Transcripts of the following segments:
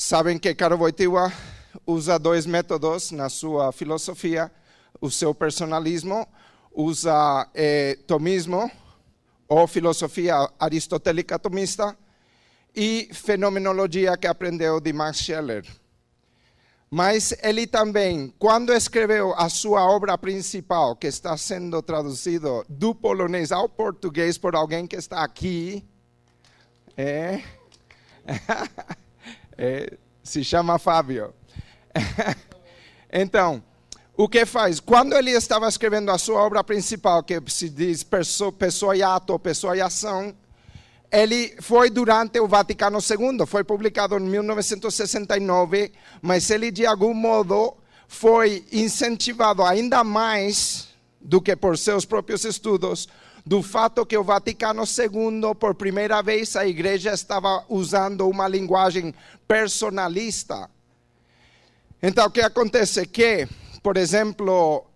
Sabem que Karol Wojtyła usa dois métodos na sua filosofia, o seu personalismo, usa tomismo, ou filosofia aristotélica tomista, e fenomenologia que aprendeu de Max Scheler. Mas ele também, quando escreveu a sua obra principal, que está sendo traduzido do polonês ao português por alguém que está aqui, se chama Fábio. Então, o que faz? Quando ele estava escrevendo a sua obra principal, que se diz Pessoa e Ato, Pessoa e Ação, ele foi durante o Vaticano II, foi publicado em 1969, mas ele de algum modo foi incentivado ainda mais do que por seus próprios estudos, do fato que o Vaticano II, por primeira vez, a igreja estava usando uma linguagem personalista. Então, o que acontece? Que, por exemplo,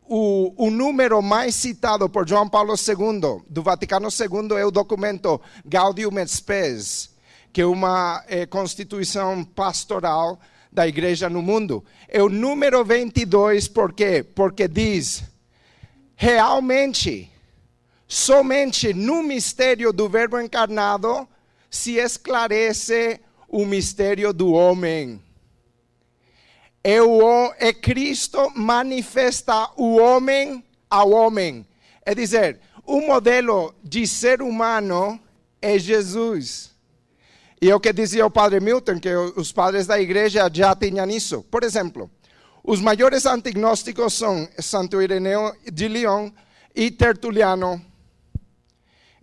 o número mais citado por João Paulo II, do Vaticano II, é o documento Gaudium et Spes, que é uma constituição pastoral da igreja no mundo. É o número 22, por quê? Porque diz, realmente, somente no mistério do Verbo encarnado se esclarece o mistério do homem. É Cristo manifesta o homem ao homem. É dizer, o modelo de ser humano é Jesus. E é o que dizia o padre Milton, que os padres da igreja já tinham isso. Por exemplo, os maiores antignósticos são Santo Ireneu de Lyon e Tertuliano.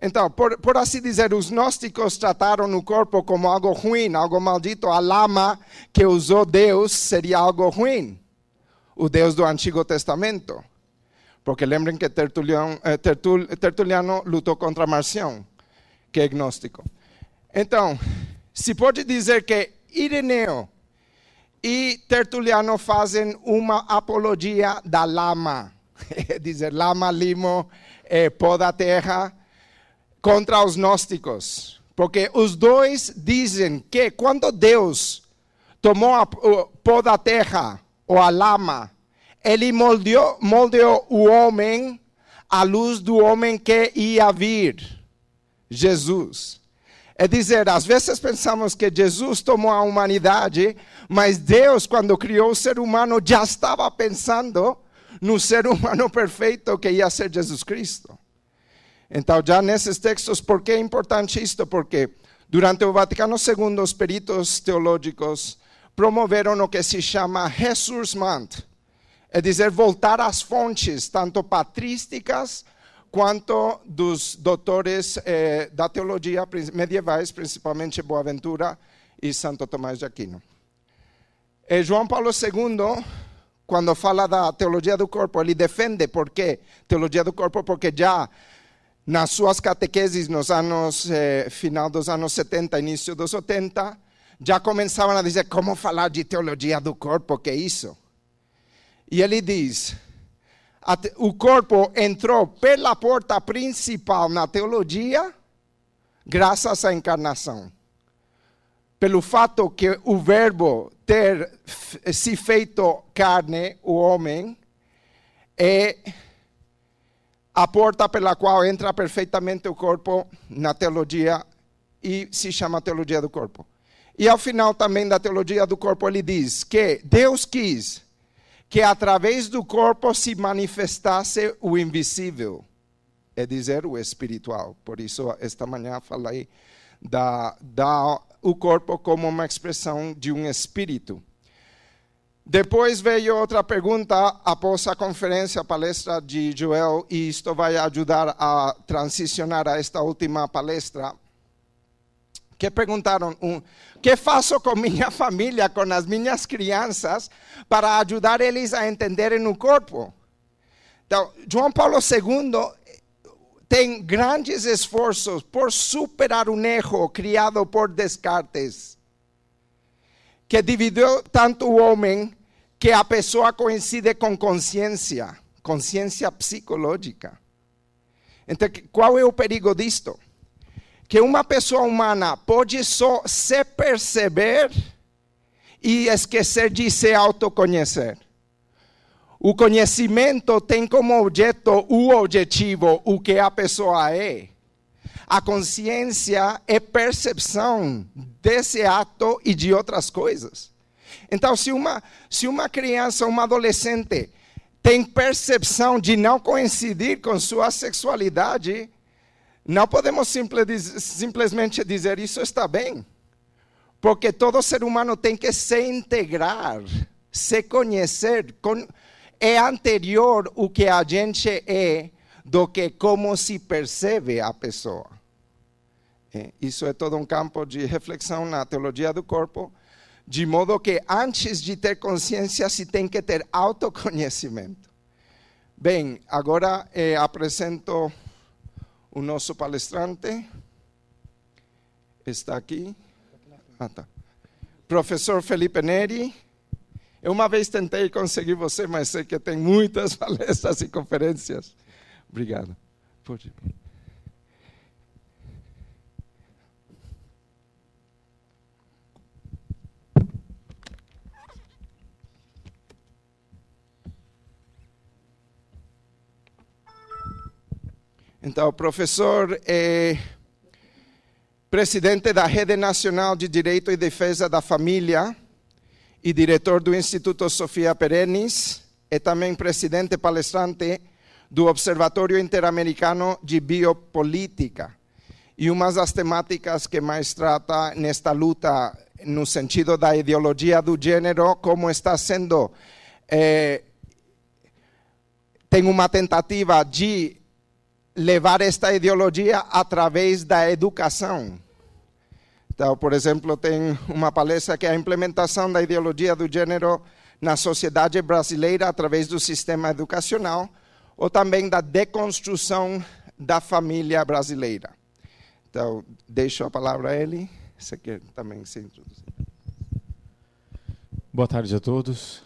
Então, por assim dizer, os gnósticos trataram o corpo como algo ruim, algo maldito. A lama que usou Deus seria algo ruim, o Deus do Antigo Testamento. Porque lembrem que Tertuliano lutou contra Marcião, que é gnóstico. Então, se pode dizer que Ireneu e Tertuliano fazem uma apologia da lama. É dizer, lama, limo, pó da terra, contra os gnósticos, porque os dois dizem que quando Deus tomou o pó da terra, ou a lama, ele moldeou o homem à luz do homem que ia vir, Jesus. É dizer, às vezes pensamos que Jesus tomou a humanidade, mas Deus, quando criou o ser humano, já estava pensando no ser humano perfeito que ia ser Jesus Cristo. Então, já nesses textos, por que é importante isto? Porque durante o Vaticano II, os peritos teológicos promoveram o que se chama ressourcement, é dizer, voltar às fontes, tanto patrísticas quanto dos doutores da teologia medievais, principalmente Boaventura e Santo Tomás de Aquino. João Paulo II, quando fala da teologia do corpo, ele defende por quê teologia do corpo, porque já nas suas catequeses, nos anos, final dos anos 70, início dos 80, já começavam a dizer como falar de teologia do corpo, que é isso? E ele diz, o corpo entrou pela porta principal na teologia, graças à encarnação. Pelo fato que o verbo ter se feito carne, o homem, é a porta pela qual entra perfeitamente o corpo na teologia e se chama teologia do corpo. E ao final também da teologia do corpo ele diz que Deus quis que através do corpo se manifestasse o invisível, é dizer, o espiritual. Por isso esta manhã falei o corpo como uma expressão de um espírito. Depois veio outra pergunta após a conferência, a palestra de Joel, e isto vai ajudar a transicionar a esta última palestra. Que perguntaram, o que faço com minha família, com as minhas crianças, para ajudar eles a entenderem o corpo? Então, João Paulo II tem grandes esforços por superar um erro criado por Descartes, que dividiu tanto o homem que a pessoa coincide com consciência psicológica. Então, qual é o perigo disto? Que uma pessoa humana pode só se perceber e esquecer de se autoconhecer. O conhecimento tem como objeto o objetivo, o que a pessoa é. A consciência é percepção desse ato e de outras coisas. Então, se uma criança, uma adolescente, tem percepção de não coincidir com sua sexualidade, não podemos simplesmente dizer isso está bem. Porque todo ser humano tem que se integrar, se conhecer. É anterior o que a gente é do que como se percebe a pessoa. Isso é todo um campo de reflexão na teologia do corpo, de modo que antes de ter consciência se tem que ter autoconhecimento. Bem, agora apresento o nosso palestrante. Está aqui. Tá. Professor Felipe Neri. Eu uma vez tentei conseguir você, mas sei que tem muitas palestras e conferências. Obrigado. Pode ir. Então, o professor é presidente da Rede Nacional de Direito e Defesa da Família e diretor do Instituto Sofia Perennis, é também presidente palestrante do Observatório Interamericano de Biopolítica. E uma das temáticas que mais trata nesta luta, no sentido da ideologia do gênero, como está sendo, tem uma tentativa de levar esta ideologia através da educação. Então, por exemplo, tem uma palestra que é a implementação da ideologia do gênero na sociedade brasileira através do sistema educacional, ou também da deconstrução da família brasileira. Então, deixo a palavra a ele. Você quer também se introduzir? Boa tarde a todos.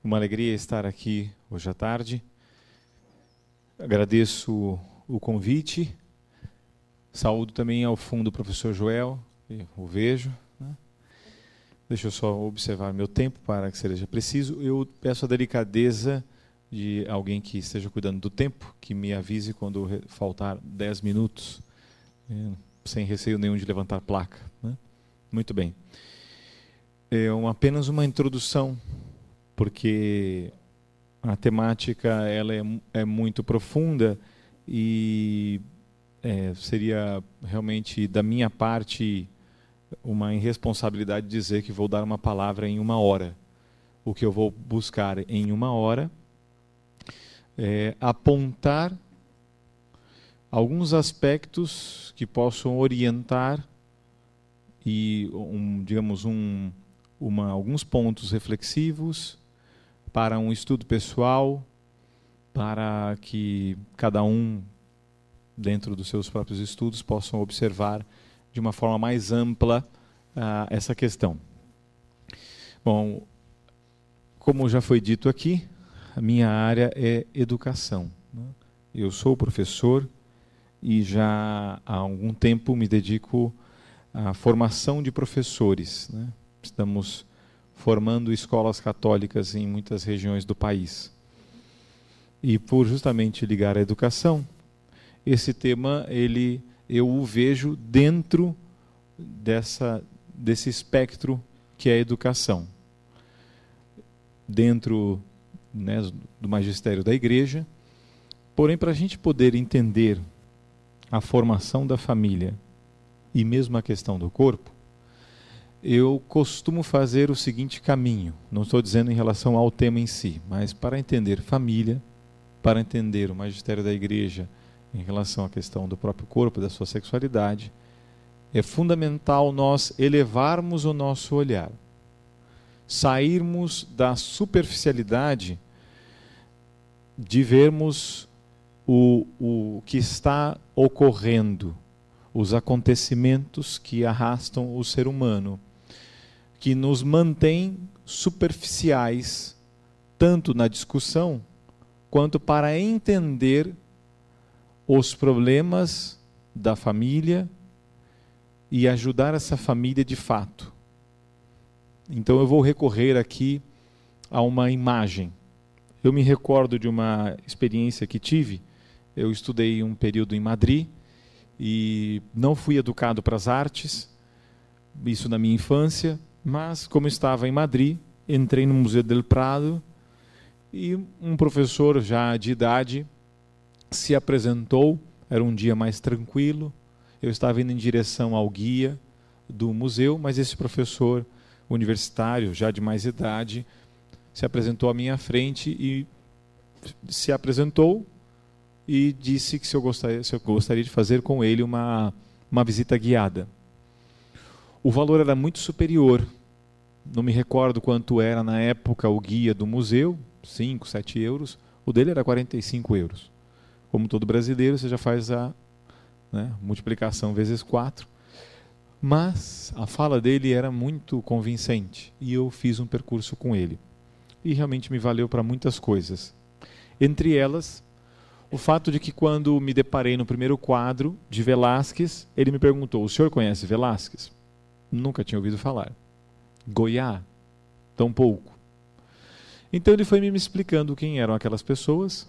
Uma alegria estar aqui hoje à tarde. Agradeço o convite. Saúdo também ao fundo o professor Joel, o vejo. Né? Deixa eu só observar meu tempo para que seja preciso. Eu peço a delicadeza de alguém que esteja cuidando do tempo, que me avise quando faltar 10 minutos, sem receio nenhum de levantar placa. Né? Muito bem. Apenas uma introdução, porque a temática ela é muito profunda e seria realmente da minha parte uma irresponsabilidade dizer que vou dar uma palavra em 1 hora. O que eu vou buscar em 1 hora é apontar alguns aspectos que possam orientar e alguns pontos reflexivos para um estudo pessoal, para que cada um, dentro dos seus próprios estudos, possam observar de uma forma mais ampla essa questão. Bom, como já foi dito aqui, a minha área é educação. Né? Eu sou professor e já há algum tempo me dedico à formação de professores. Né? Estamos formando escolas católicas em muitas regiões do país. E por justamente ligar à educação, esse tema eu o vejo dentro desse espectro que é a educação. Dentro, né, do magistério da igreja. Porém, para a gente poder entender a formação da família e mesmo a questão do corpo, eu costumo fazer o seguinte caminho. Não estou dizendo em relação ao tema em si, mas para entender família, para entender o magistério da igreja em relação à questão do próprio corpo, da sua sexualidade, é fundamental nós elevarmos o nosso olhar. Sairmos da superficialidade de vermos o que está ocorrendo, os acontecimentos que arrastam o ser humano, que nos mantém superficiais, tanto na discussão, quanto para entender os problemas da família e ajudar essa família de fato. Então eu vou recorrer aqui a uma imagem. Eu me recordo de uma experiência que tive. Eu estudei um período em Madrid e não fui educado para as artes, isso na minha infância, mas como estava em Madrid, entrei no Museu del Prado e um professor já de idade se apresentou. Era um dia mais tranquilo, eu estava indo em direção ao guia do museu, mas esse professor universitário, já de mais idade, se apresentou à minha frente e disse que se eu gostaria de fazer com ele uma visita guiada. O valor era muito superior, não me recordo quanto era na época o guia do museu, 5, 7 euros, o dele era 45 euros. Como todo brasileiro, você já faz a multiplicação vezes 4. Mas a fala dele era muito convincente e eu fiz um percurso com ele. E realmente me valeu para muitas coisas. Entre elas, o fato de que quando me deparei no primeiro quadro de Velázquez, ele me perguntou: o senhor conhece Velázquez? Nunca tinha ouvido falar. Goya? Tampouco. Então ele foi me explicando quem eram aquelas pessoas,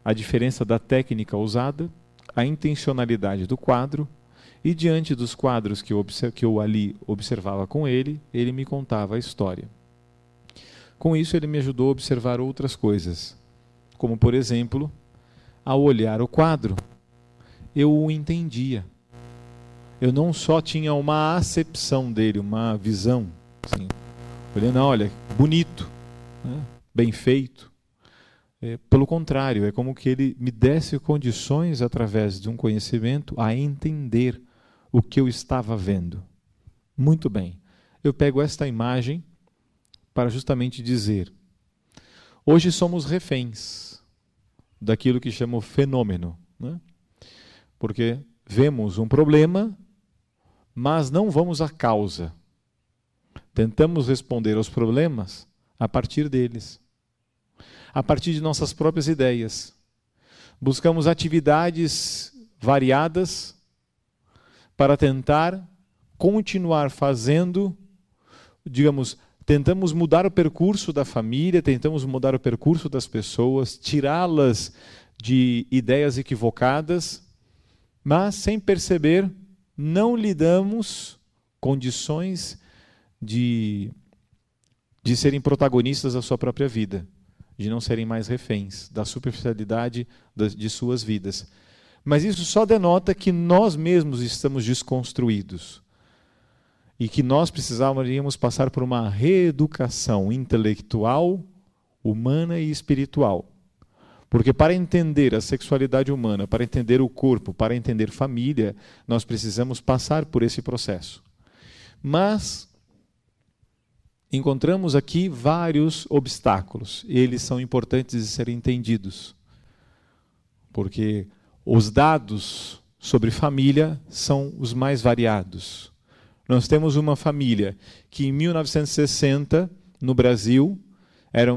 a diferença da técnica usada, a intencionalidade do quadro, e diante dos quadros que eu ali observava com ele, ele me contava a história. Com isso ele me ajudou a observar outras coisas, como por exemplo, ao olhar o quadro, eu o entendia. Eu não só tinha uma acepção dele, uma visão, assim, olhando, olha, bonito, né? Bem feito. Pelo contrário, é como que ele me desse condições, através de um conhecimento, a entender o que eu estava vendo. Muito bem. Eu pego esta imagem para justamente dizer: hoje somos reféns daquilo que chamo fenômeno, né? Porque vemos um problema, mas não vamos à causa. Tentamos responder aos problemas a partir deles, a partir de nossas próprias ideias. Buscamos atividades variadas para tentar continuar fazendo, digamos, tentamos mudar o percurso da família, tentamos mudar o percurso das pessoas, tirá-las de ideias equivocadas, mas sem perceber, não lhe damos condições de serem protagonistas da sua própria vida, de não serem mais reféns da superficialidade de suas vidas. Mas isso só denota que nós mesmos estamos desconstruídos e que nós precisaríamos passar por uma reeducação intelectual, humana e espiritual. Porque para entender a sexualidade humana, para entender o corpo, para entender família, nós precisamos passar por esse processo. Mas encontramos aqui vários obstáculos, e eles são importantes de serem entendidos. Porque os dados sobre família são os mais variados. Nós temos uma família que em 1960, no Brasil,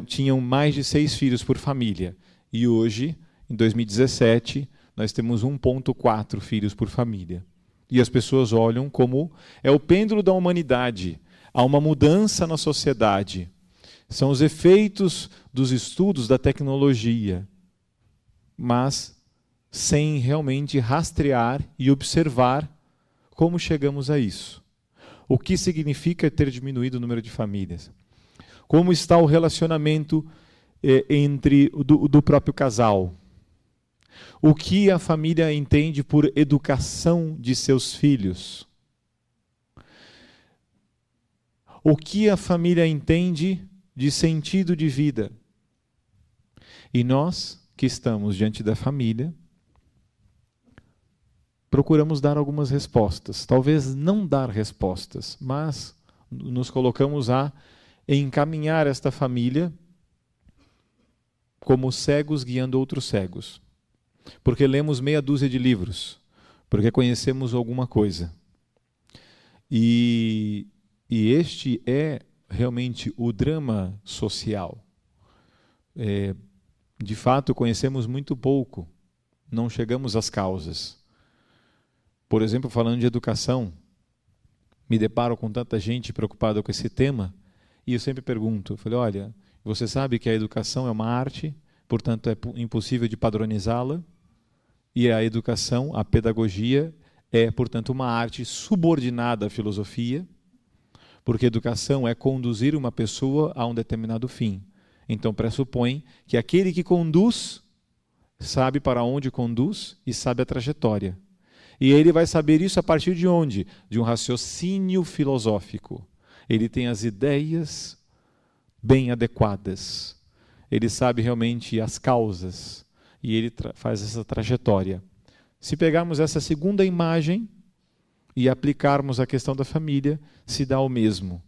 tinham mais de 6 filhos por família. E hoje, em 2017, nós temos 1,4 filhos por família. E as pessoas olham como é o pêndulo da humanidade. Há uma mudança na sociedade. São os efeitos dos estudos da tecnologia, mas sem realmente rastrear e observar como chegamos a isso. O que significa ter diminuído o número de famílias? Como está o relacionamento do próprio casal? O que a família entende por educação de seus filhos? O que a família entende de sentido de vida? E nós, que estamos diante da família, procuramos dar algumas respostas. Talvez não dar respostas, mas nos colocamos a encaminhar esta família como cegos guiando outros cegos. Porque lemos meia dúzia de livros, porque conhecemos alguma coisa. E este é realmente o drama social. De fato, conhecemos muito pouco, não chegamos às causas. Por exemplo, falando de educação, me deparo com tanta gente preocupada com esse tema, E eu sempre pergunto, eu falei, olha, você sabe que a educação é uma arte, portanto é impossível de padronizá-la, e a educação, a pedagogia, é, portanto, uma arte subordinada à filosofia, porque educação é conduzir uma pessoa a um determinado fim. Então pressupõe que aquele que conduz sabe para onde conduz e sabe a trajetória. E ele vai saber isso a partir de onde? De um raciocínio filosófico. Ele tem as ideias bem adequadas. Ele sabe realmente as causas e ele faz essa trajetória. Se pegarmos essa segunda imagem e aplicarmos a questão da família, se dá o mesmo.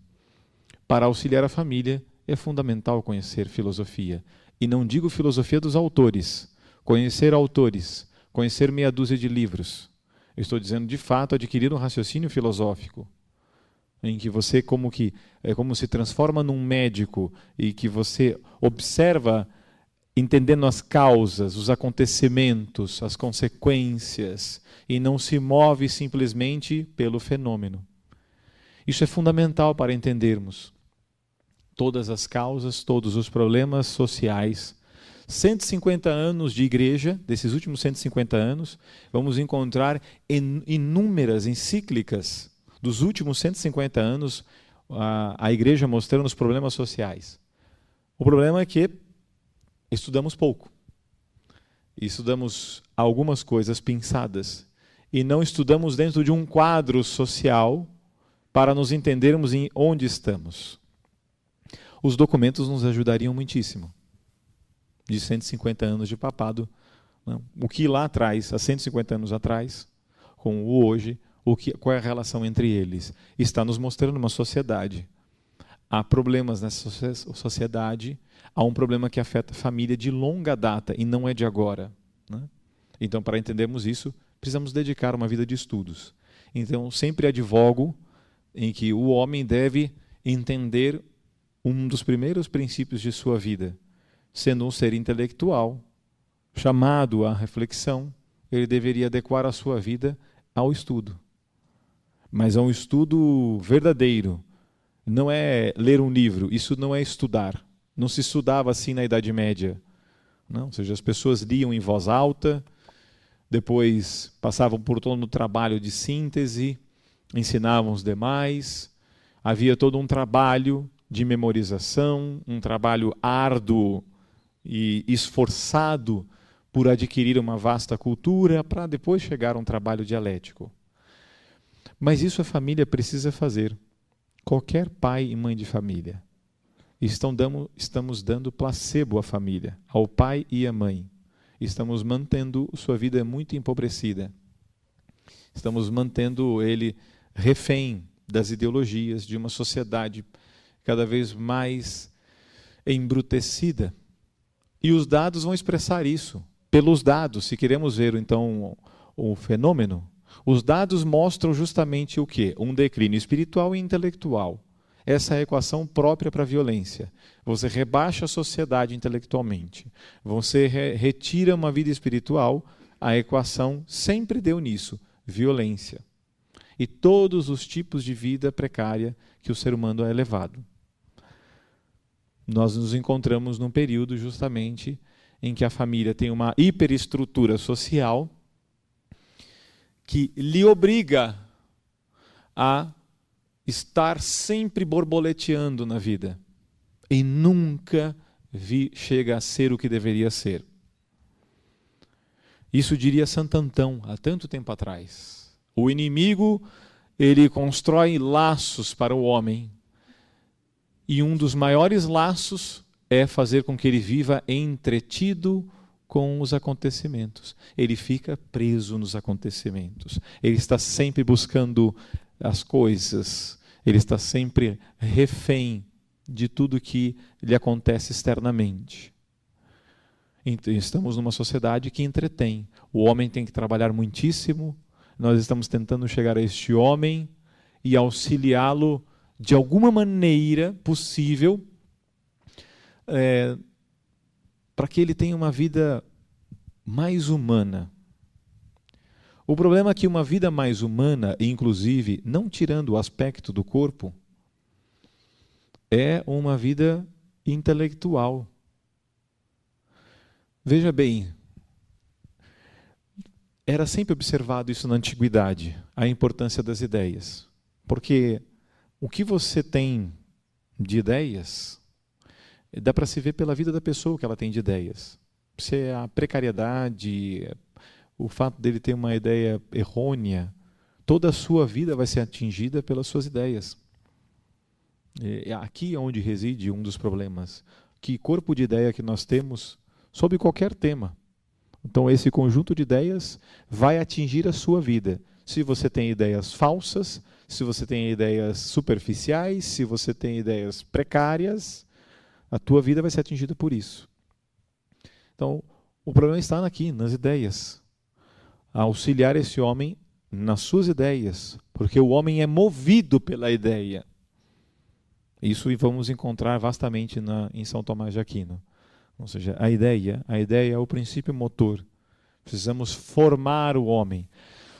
Para auxiliar a família, é fundamental conhecer filosofia. E não digo filosofia dos autores, conhecer autores, conhecer meia dúzia de livros. Eu estou dizendo, de fato, adquirir um raciocínio filosófico, em que você é como se transforma num médico e que você observa, entendendo as causas, os acontecimentos, as consequências, e não se move simplesmente pelo fenômeno. Isso é fundamental para entendermos todas as causas, todos os problemas sociais. 150 anos de igreja, desses últimos 150 anos, vamos encontrar inúmeras encíclicas dos últimos 150 anos, a igreja mostrando os problemas sociais. O problema é que estudamos pouco. Estudamos algumas coisas pinçadas e não estudamos dentro de um quadro social para nos entendermos em onde estamos. Os documentos nos ajudariam muitíssimo. De 150 anos de papado, não? O que lá atrás, há 150 anos atrás, com o hoje, qual é a relação entre eles? Está nos mostrando uma sociedade. Há problemas nessa sociedade, há um problema que afeta a família de longa data e não é de agora, né? Então, para entendermos isso, precisamos dedicar uma vida de estudos. Então, sempre advogo em que o homem deve entender um dos primeiros princípios de sua vida. Sendo um ser intelectual, chamado à reflexão, ele deveria adequar a sua vida ao estudo. Mas a um estudo verdadeiro. Não é ler um livro, isso não é estudar. Não se estudava assim na Idade Média. Não? Ou seja, as pessoas liam em voz alta, depois passavam por todo o trabalho de síntese, ensinavam os demais. Havia todo um trabalho de memorização, um trabalho árduo e esforçado por adquirir uma vasta cultura para depois chegar a um trabalho dialético. Mas isso a família precisa fazer. Qualquer pai e mãe de família. Estamos dando placebo à família, ao pai e à mãe. Estamos mantendo sua vida muito empobrecida. Estamos mantendo ele refém das ideologias de uma sociedade cada vez mais embrutecida. E os dados vão expressar isso. Pelos dados, se queremos ver então o fenômeno, os dados mostram justamente o quê? Um declínio espiritual e intelectual. Essa é a equação própria para a violência. Você rebaixa a sociedade intelectualmente. Você retira uma vida espiritual, a equação sempre deu nisso, violência. E todos os tipos de vida precária que o ser humano é levado. Nós nos encontramos num período justamente em que a família tem uma hiperestrutura social que lhe obriga a estar sempre borboleteando na vida e nunca chega a ser o que deveria ser. Isso diria Santo Antão há tanto tempo atrás. O inimigo, ele constrói laços para o homem. E um dos maiores laços é fazer com que ele viva entretido com os acontecimentos. Ele fica preso nos acontecimentos. Ele está sempre buscando as coisas. Ele está sempre refém de tudo que lhe acontece externamente. Então, estamos numa sociedade que entretém. O homem tem que trabalhar muitíssimo. Nós estamos tentando chegar a este homem e auxiliá-lo de alguma maneira possível, para que ele tenha uma vida mais humana. O problema é que uma vida mais humana, inclusive, não tirando o aspecto do corpo, é uma vida intelectual. Veja bem, era sempre observado isso na antiguidade, a importância das ideias. Porque o que você tem de ideias, dá para se ver pela vida da pessoa que ela tem de ideias. Se é a precariedade, o fato dele ter uma ideia errônea, toda a sua vida vai ser atingida pelas suas ideias. É aqui onde reside um dos problemas. Que corpo de ideia que nós temos sobre qualquer tema. Então esse conjunto de ideias vai atingir a sua vida. Se você tem ideias falsas, se você tem ideias superficiais, se você tem ideias precárias, a tua vida vai ser atingida por isso. Então, o problema está aqui, nas ideias. Auxiliar esse homem nas suas ideias, porque o homem é movido pela ideia. Isso vamos encontrar vastamente em São Tomás de Aquino. Ou seja, a ideia é o princípio motor. Precisamos formar o homem.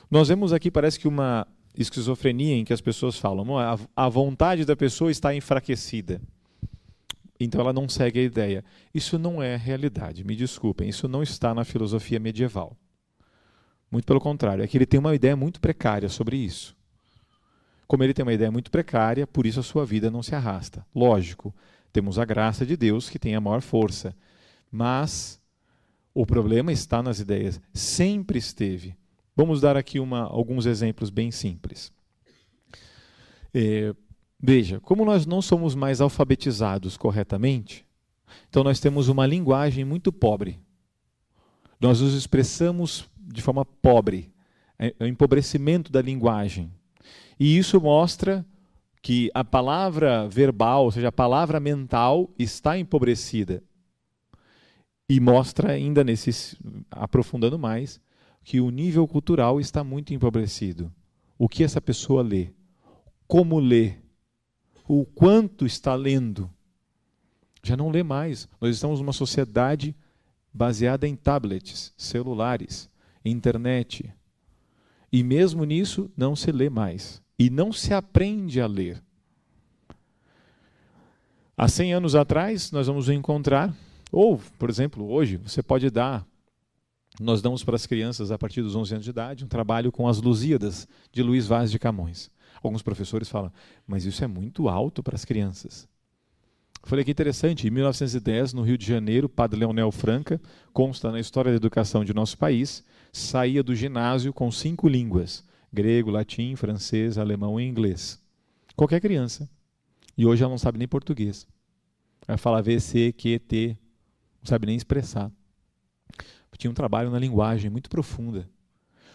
Nós vemos aqui, parece que uma esquizofrenia em que as pessoas falam, a vontade da pessoa está enfraquecida. Então ela não segue a ideia. Isso não é realidade, me desculpem, isso não está na filosofia medieval. Muito pelo contrário, é que ele tem uma ideia muito precária sobre isso. Como ele tem uma ideia muito precária, por isso a sua vida não se arrasta. Lógico, temos a graça de Deus que tem a maior força. Mas o problema está nas ideias. Sempre esteve. Vamos dar aqui alguns exemplos bem simples. Veja, como nós não somos mais alfabetizados corretamente, então nós temos uma linguagem muito pobre. Nós nos expressamos de forma pobre. É o empobrecimento da linguagem. E isso mostra que a palavra verbal, ou seja, a palavra mental, está empobrecida. E mostra ainda, aprofundando mais, que o nível cultural está muito empobrecido. O que essa pessoa lê? Como lê? O quanto está lendo? Já não lê mais. Nós estamos numa sociedade baseada em tablets, celulares, internet. E mesmo nisso não se lê mais. E não se aprende a ler. Há 100 anos atrás, nós vamos encontrar, ou, por exemplo, hoje, você pode dar, nós damos para as crianças, a partir dos 11 anos de idade, um trabalho com as Lusíadas, de Luís Vaz de Camões. Alguns professores falam, mas isso é muito alto para as crianças. Eu falei que interessante, em 1910, no Rio de Janeiro, padre Leonel Franca, consta na história da educação de nosso país, saía do ginásio com 5 línguas, grego, latim, francês, alemão e inglês. Qualquer criança. E hoje ela não sabe nem português. Ela fala V, C, Q, T, não sabe nem expressar. Tinha um trabalho na linguagem muito profunda.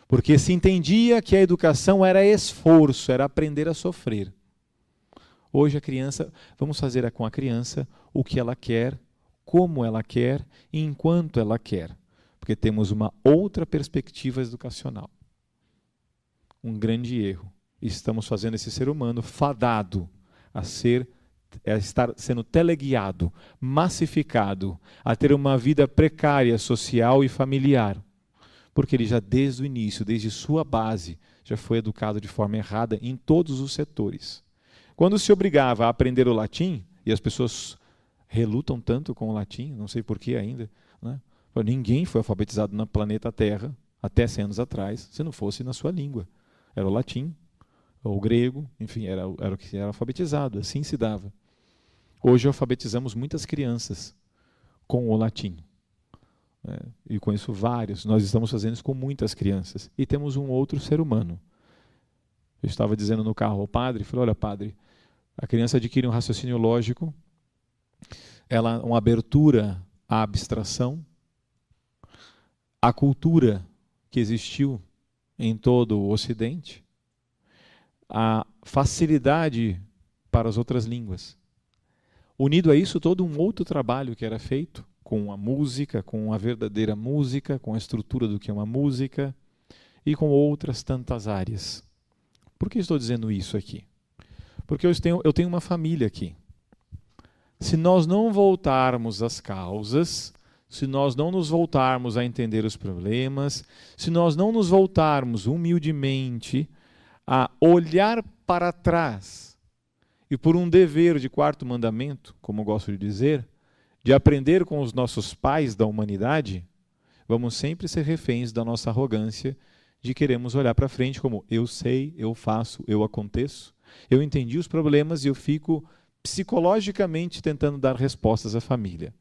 Porque se entendia que a educação era esforço, era aprender a sofrer. Hoje a criança, vamos fazer com a criança o que ela quer, como ela quer e enquanto ela quer. Porque temos uma outra perspectiva educacional. Um grande erro. Estamos fazendo esse ser humano fadado a estar sendo teleguiado, massificado, a ter uma vida precária, social e familiar. Porque ele já desde o início, desde sua base, já foi educado de forma errada em todos os setores. Quando se obrigava a aprender o latim, e as pessoas relutam tanto com o latim, não sei porquê ainda, né? Ninguém foi alfabetizado no planeta Terra, até 100 anos atrás, se não fosse na sua língua. Era o latim, ou o grego, enfim, era o que era alfabetizado, assim se dava. Hoje alfabetizamos muitas crianças com o latim. E conheço vários, nós estamos fazendo isso com muitas crianças. E temos um outro ser humano. Eu estava dizendo no carro ao padre, falei, olha padre, a criança adquire um raciocínio lógico, uma abertura à abstração, à cultura que existiu em todo o Ocidente, a facilidade para as outras línguas. Unido a isso, todo um outro trabalho que era feito com a música, com a verdadeira música, com a estrutura do que é uma música e com outras tantas áreas. Por que estou dizendo isso aqui? Porque eu tenho uma família aqui. Se nós não voltarmos às causas, se nós não nos voltarmos a entender os problemas, se nós não nos voltarmos humildemente a olhar para trás e por um dever de quarto mandamento, como eu gosto de dizer, de aprender com os nossos pais da humanidade, vamos sempre ser reféns da nossa arrogância de queremos olhar para frente como eu sei, eu faço, eu aconteço, eu entendi os problemas e eu fico psicologicamente tentando dar respostas à família.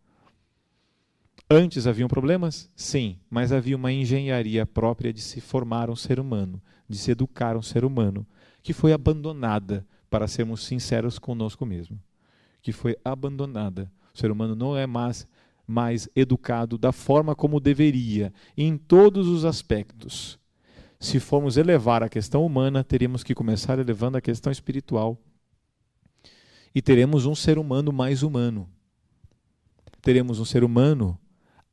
Antes haviam problemas? Sim, mas havia uma engenharia própria de se formar um ser humano, de se educar um ser humano, que foi abandonada, para sermos sinceros conosco mesmo, que foi abandonada. O ser humano não é mais educado da forma como deveria, em todos os aspectos. Se formos elevar a questão humana, teríamos que começar elevando a questão espiritual. E teremos um ser humano mais humano. Teremos um ser humano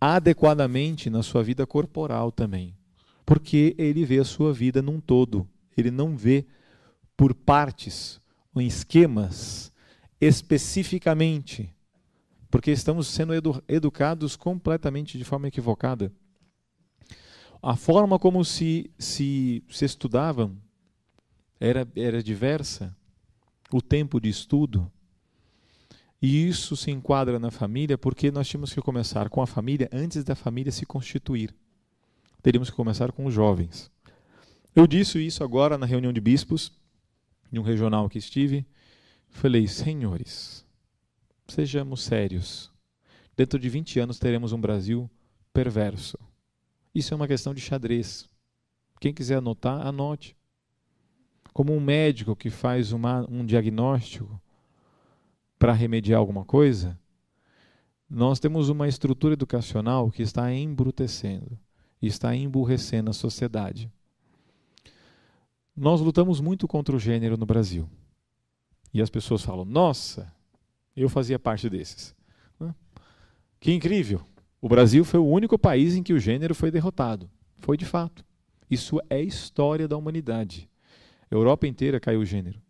adequadamente na sua vida corporal também. Porque ele vê a sua vida num todo. Ele não vê por partes, ou em esquemas, especificamente. Porque estamos sendo educados completamente de forma equivocada. A forma como se estudavam era diversa. O tempo de estudo. E isso se enquadra na família porque nós tínhamos que começar com a família antes da família se constituir. Teríamos que começar com os jovens. Eu disse isso agora na reunião de bispos, de um regional que estive. Falei, senhores, sejamos sérios. Dentro de 20 anos teremos um Brasil perverso. Isso é uma questão de xadrez. Quem quiser anotar, anote. Como um médico que faz um diagnóstico para remediar alguma coisa, nós temos uma estrutura educacional que está embrutecendo, está emburrecendo a sociedade. Nós lutamos muito contra o gênero no Brasil. E as pessoas falam, nossa, eu fazia parte desses. Que incrível! O Brasil foi o único país em que o gênero foi derrotado. Foi de fato. Isso é história da humanidade. A Europa inteira caiu o gênero.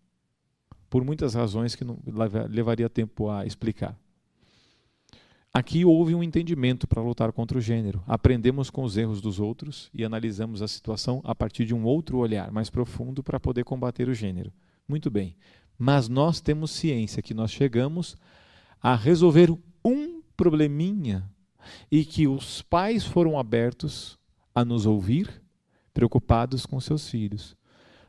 Por muitas razões que não levaria tempo a explicar. Aqui houve um entendimento para lutar contra o gênero. Aprendemos com os erros dos outros e analisamos a situação a partir de um outro olhar mais profundo para poder combater o gênero. Muito bem. Mas nós temos ciência que nós chegamos a resolver um probleminha e que os pais foram abertos a nos ouvir, preocupados com seus filhos.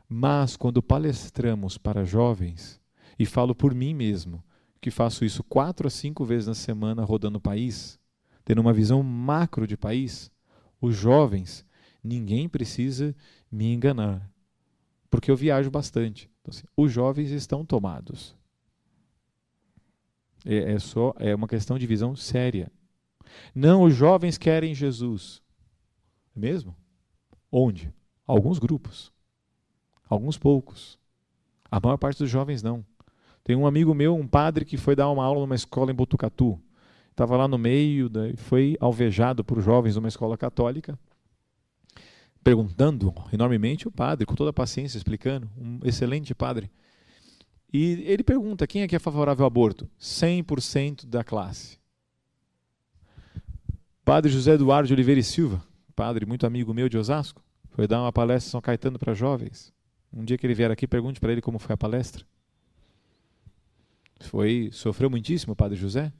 Mas quando palestramos para jovens, e falo por mim mesmo, que faço isso 4 a 5 vezes na semana rodando o país, tendo uma visão macro de país, os jovens, ninguém precisa me enganar, porque eu viajo bastante. Então, assim, os jovens estão tomados. É uma questão de visão séria. Não, os jovens querem Jesus. É mesmo? Onde? Alguns grupos. Alguns poucos. A maior parte dos jovens não. Tem um amigo meu, um padre, que foi dar uma aula numa escola em Botucatu. Estava lá no meio, foi alvejado por jovens numa escola católica, perguntando enormemente o padre, com toda a paciência, explicando. Um excelente padre. E ele pergunta, quem é que é favorável ao aborto? 100% da classe. Padre José Eduardo de Oliveira e Silva, padre muito amigo meu de Osasco, foi dar uma palestra em São Caetano para jovens. Um dia que ele vier aqui, pergunte para ele como foi a palestra. Sofreu muitíssimo o padre José?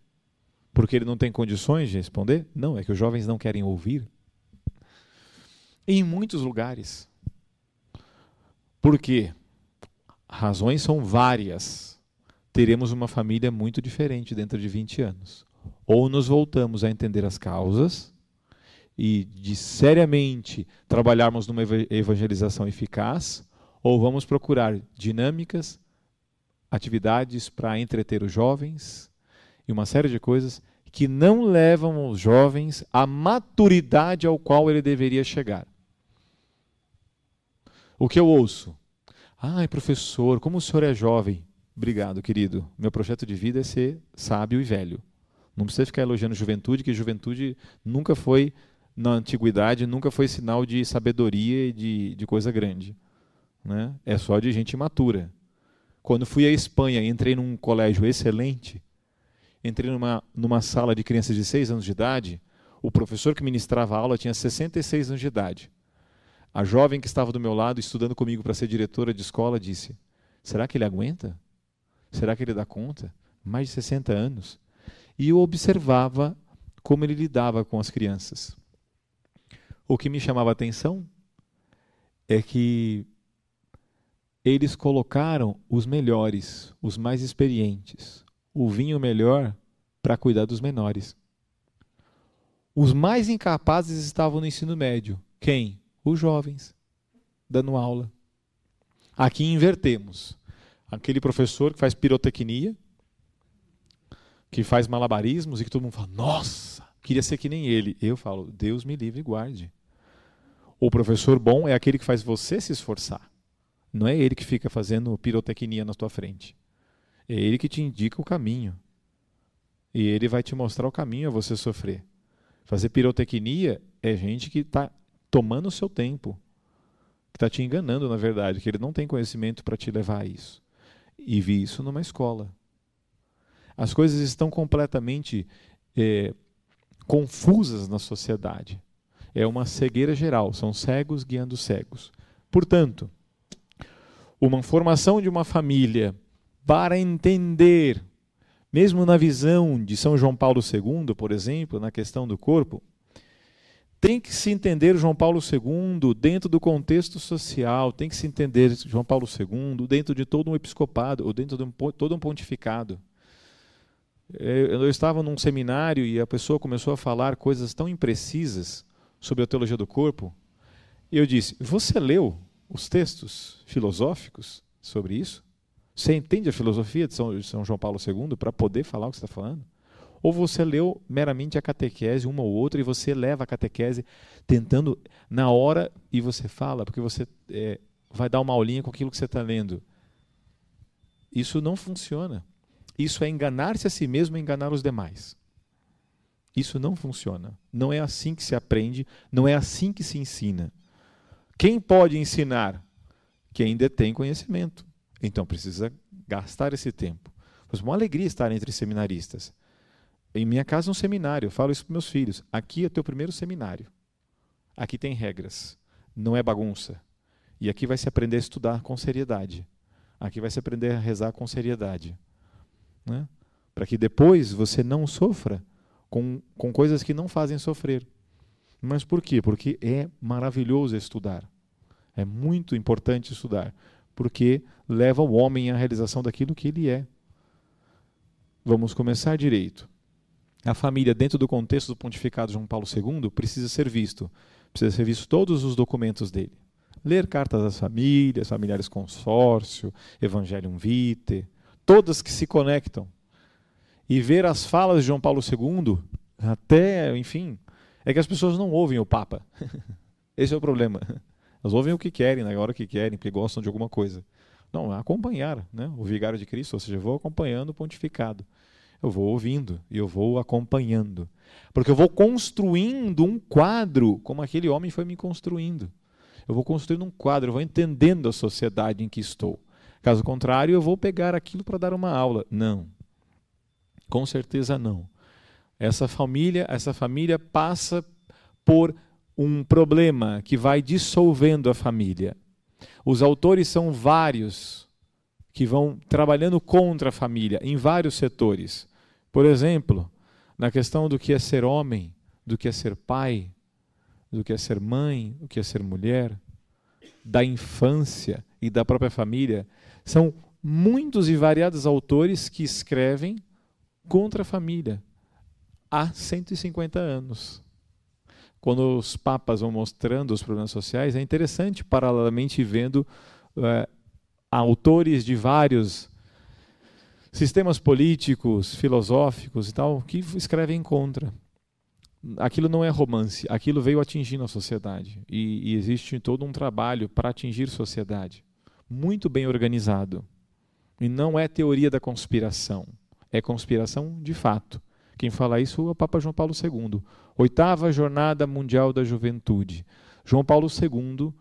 Porque ele não tem condições de responder? Não, é que os jovens não querem ouvir. E em muitos lugares. Por quê? Razões são várias. Teremos uma família muito diferente dentro de 20 anos. Ou nos voltamos a entender as causas e de seriamente trabalharmos numa evangelização eficaz, ou vamos procurar dinâmicas, atividades para entreter os jovens e uma série de coisas que não levam os jovens à maturidade ao qual ele deveria chegar. O que eu ouço? Ai, professor, como o senhor é jovem. Obrigado, querido. Meu projeto de vida é ser sábio e velho. Não precisa ficar elogiando juventude, que juventude nunca foi, na antiguidade, nunca foi sinal de sabedoria e de coisa grande. Né? É só de gente matura. Quando fui à Espanha e entrei num colégio excelente, entrei numa sala de crianças de 6 anos de idade, o professor que ministrava a aula tinha 66 anos de idade. A jovem que estava do meu lado, estudando comigo para ser diretora de escola, disse, será que ele aguenta? Será que ele dá conta? Mais de 60 anos. E eu observava como ele lidava com as crianças. O que me chamava a atenção é que eles colocaram os melhores, os mais experientes, o vinho melhor para cuidar dos menores. Os mais incapazes estavam no ensino médio. Quem? Os jovens, dando aula. Aqui invertemos. Aquele professor que faz pirotecnia, que faz malabarismos e que todo mundo fala, nossa, queria ser que nem ele. Eu falo, Deus me livre e guarde. O professor bom é aquele que faz você se esforçar. Não é ele que fica fazendo pirotecnia na tua frente. É ele que te indica o caminho. E ele vai te mostrar o caminho a você sofrer. Fazer pirotecnia é gente que está tomando o seu tempo. Que está te enganando, na verdade. Que ele não tem conhecimento para te levar a isso. E vi isso numa escola. As coisas estão completamente confusas na sociedade. É uma cegueira geral. São cegos guiando cegos. Portanto, uma formação de uma família para entender, mesmo na visão de São João Paulo II, por exemplo, na questão do corpo, tem que se entender João Paulo II dentro do contexto social, tem que se entender João Paulo II dentro de todo um episcopado, ou dentro de todo um pontificado. Eu estava num seminário e a pessoa começou a falar coisas tão imprecisas sobre a teologia do corpo. E eu disse, você leu os textos filosóficos sobre isso? Você entende a filosofia de São João Paulo II para poder falar o que você está falando? Ou você leu meramente a catequese, uma ou outra, e você leva a catequese tentando na hora e você fala, porque você vai dar uma aulinha com aquilo que você está lendo. Isso não funciona. Isso é enganar-se a si mesmo e enganar os demais. Isso não funciona. Não é assim que se aprende, não é assim que se ensina. Quem pode ensinar? Quem detém conhecimento. Então precisa gastar esse tempo. Mas uma alegria estar entre seminaristas. Em minha casa é um seminário, eu falo isso para meus filhos. Aqui é o teu primeiro seminário. Aqui tem regras, não é bagunça. E aqui vai se aprender a estudar com seriedade. Aqui vai se aprender a rezar com seriedade. Né? Para que depois você não sofra com coisas que não fazem sofrer. Mas por quê? Porque é maravilhoso estudar. É muito importante estudar. Porque leva o homem à realização daquilo que ele é. Vamos começar direito. A família, dentro do contexto do pontificado de João Paulo II, precisa ser visto. Precisa ser visto todos os documentos dele. Ler cartas das famílias, familiares consórcio, Evangelium Vitae, todas que se conectam. E ver as falas de João Paulo II, até, enfim, é que as pessoas não ouvem o Papa. Esse é o problema. Elas ouvem o que querem, na hora que querem, porque gostam de alguma coisa. Não, acompanhar, né? O vigário de Cristo, ou seja, eu vou acompanhando o pontificado. Eu vou ouvindo e eu vou acompanhando. Porque eu vou construindo um quadro, como aquele homem foi me construindo. Eu vou construindo um quadro, eu vou entendendo a sociedade em que estou. Caso contrário, eu vou pegar aquilo para dar uma aula. Não. Com certeza não. Essa família passa por um problema que vai dissolvendo a família. Os autores são vários que vão trabalhando contra a família em vários setores. Por exemplo, na questão do que é ser homem, do que é ser pai, do que é ser mãe, do que é ser mulher, da infância e da própria família. São muitos e variados autores que escrevem contra a família há 150 anos. Quando os papas vão mostrando os problemas sociais, é interessante, paralelamente, vendo autores de vários sistemas políticos, filosóficos e tal, que escrevem contra. Aquilo não é romance, aquilo veio atingindo a sociedade. E existe todo um trabalho para atingir sociedade. Muito bem organizado. E não é teoria da conspiração. É conspiração de fato. Quem fala isso é o Papa João Paulo II. 8ª Jornada Mundial da Juventude. João Paulo II,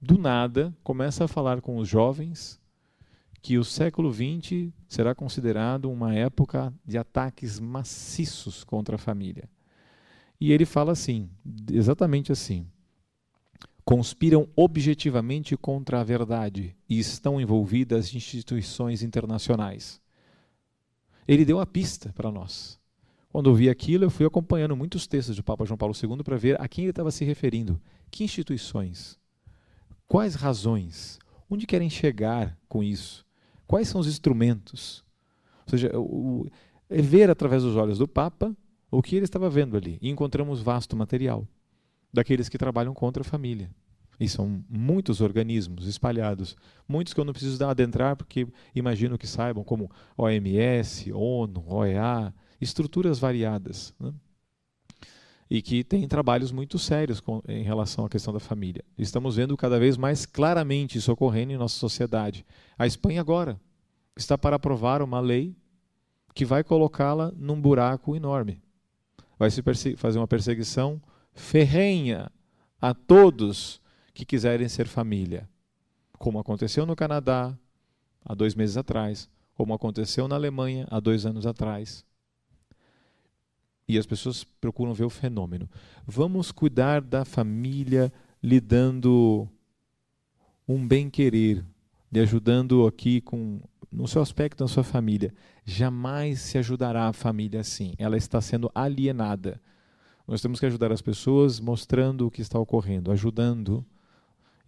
do nada, começa a falar com os jovens que o século XX será considerado uma época de ataques maciços contra a família. E ele fala assim, exatamente assim: conspiram objetivamente contra a verdade e estão envolvidas instituições internacionais. Ele deu a pista para nós. Quando eu vi aquilo, eu fui acompanhando muitos textos do Papa João Paulo II para ver a quem ele estava se referindo. Que instituições? Quais razões? Onde querem chegar com isso? Quais são os instrumentos? Ou seja, é ver através dos olhos do Papa o que ele estava vendo ali. E encontramos vasto material daqueles que trabalham contra a família. E são muitos organismos espalhados, muitos que eu não preciso adentrar, porque imagino que saibam, como OMS, ONU, OEA, estruturas variadas, né? E que têm trabalhos muito sérios em relação à questão da família. Estamos vendo cada vez mais claramente isso ocorrendo em nossa sociedade. A Espanha agora está para aprovar uma lei que vai colocá-la num buraco enorme. Vai se fazer uma perseguição ferrenha a todos que quiserem ser família, como aconteceu no Canadá há 2 meses atrás, como aconteceu na Alemanha há 2 anos atrás. E as pessoas procuram ver o fenômeno. Vamos cuidar da família lhe dando um bem-querer, lhe ajudando aqui no seu aspecto, na sua família. Jamais se ajudará a família assim. Ela está sendo alienada. Nós temos que ajudar as pessoas mostrando o que está ocorrendo, ajudando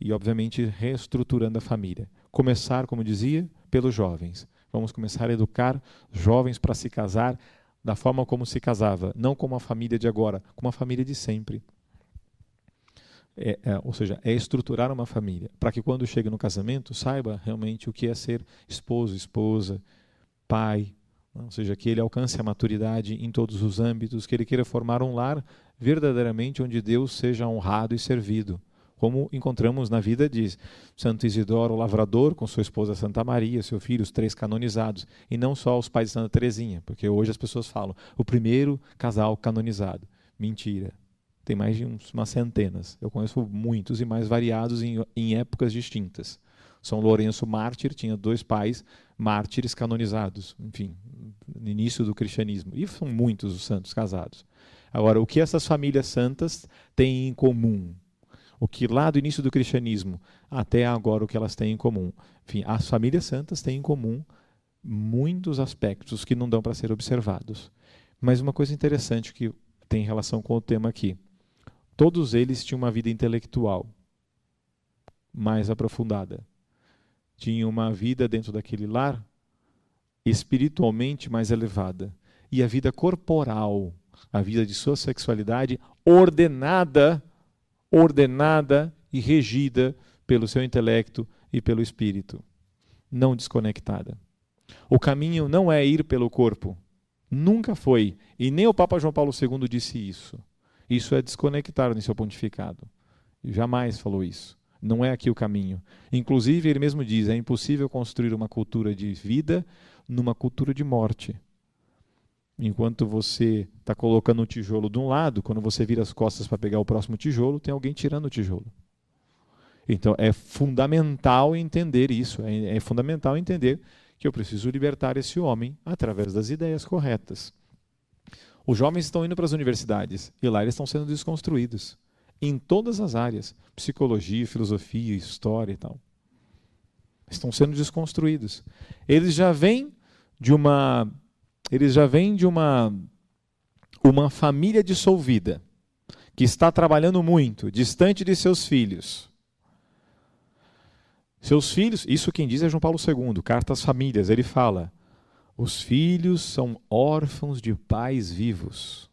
e, obviamente, reestruturando a família. Começar, como dizia, pelos jovens. Vamos começar a educar jovens para se casar da forma como se casava, não como a família de agora, como a família de sempre. Ou seja, é estruturar uma família, para que quando chegue no casamento, saiba realmente o que é ser esposo, esposa, pai, ou seja, que ele alcance a maturidade em todos os âmbitos, que ele queira formar um lar verdadeiramente onde Deus seja honrado e servido, como encontramos na vida de Santo Isidoro Lavrador, com sua esposa Santa Maria, seu filho, os 3 canonizados, e não só os pais de Santa Teresinha, porque hoje as pessoas falam, o primeiro casal canonizado. Mentira. Tem mais de umas centenas. Eu conheço muitos e mais variados em épocas distintas. São Lourenço mártir tinha 2 pais mártires canonizados, enfim, no início do cristianismo. E são muitos os santos casados. Agora, o que essas famílias santas têm em comum? O que lá do início do cristianismo até agora o que elas têm em comum? Enfim, as famílias santas têm em comum muitos aspectos que não dão para ser observados. Mas uma coisa interessante que tem relação com o tema aqui. Todos eles tinham uma vida intelectual mais aprofundada. Tinham uma vida dentro daquele lar espiritualmente mais elevada. E a vida corporal, a vida de sua sexualidade ordenada e regida pelo seu intelecto e pelo espírito, não desconectada. O caminho não é ir pelo corpo, nunca foi, e nem o Papa João Paulo II disse isso. Isso é desconectar no seu pontificado. Jamais falou isso. Não é aqui o caminho. Inclusive, ele mesmo diz, é impossível construir uma cultura de vida numa cultura de morte. Enquanto você está colocando um tijolo de um lado, quando você vira as costas para pegar o próximo tijolo, tem alguém tirando o tijolo. Então é fundamental entender isso, é fundamental entender que eu preciso libertar esse homem através das ideias corretas. Os jovens estão indo para as universidades e lá eles estão sendo desconstruídos, em todas as áreas, psicologia, filosofia, história e tal. Estão sendo desconstruídos. Eles já vêm de uma família dissolvida, que está trabalhando muito, distante de seus filhos. Seus filhos, isso quem diz é João Paulo II, Carta às Famílias, ele fala, os filhos são órfãos de pais vivos.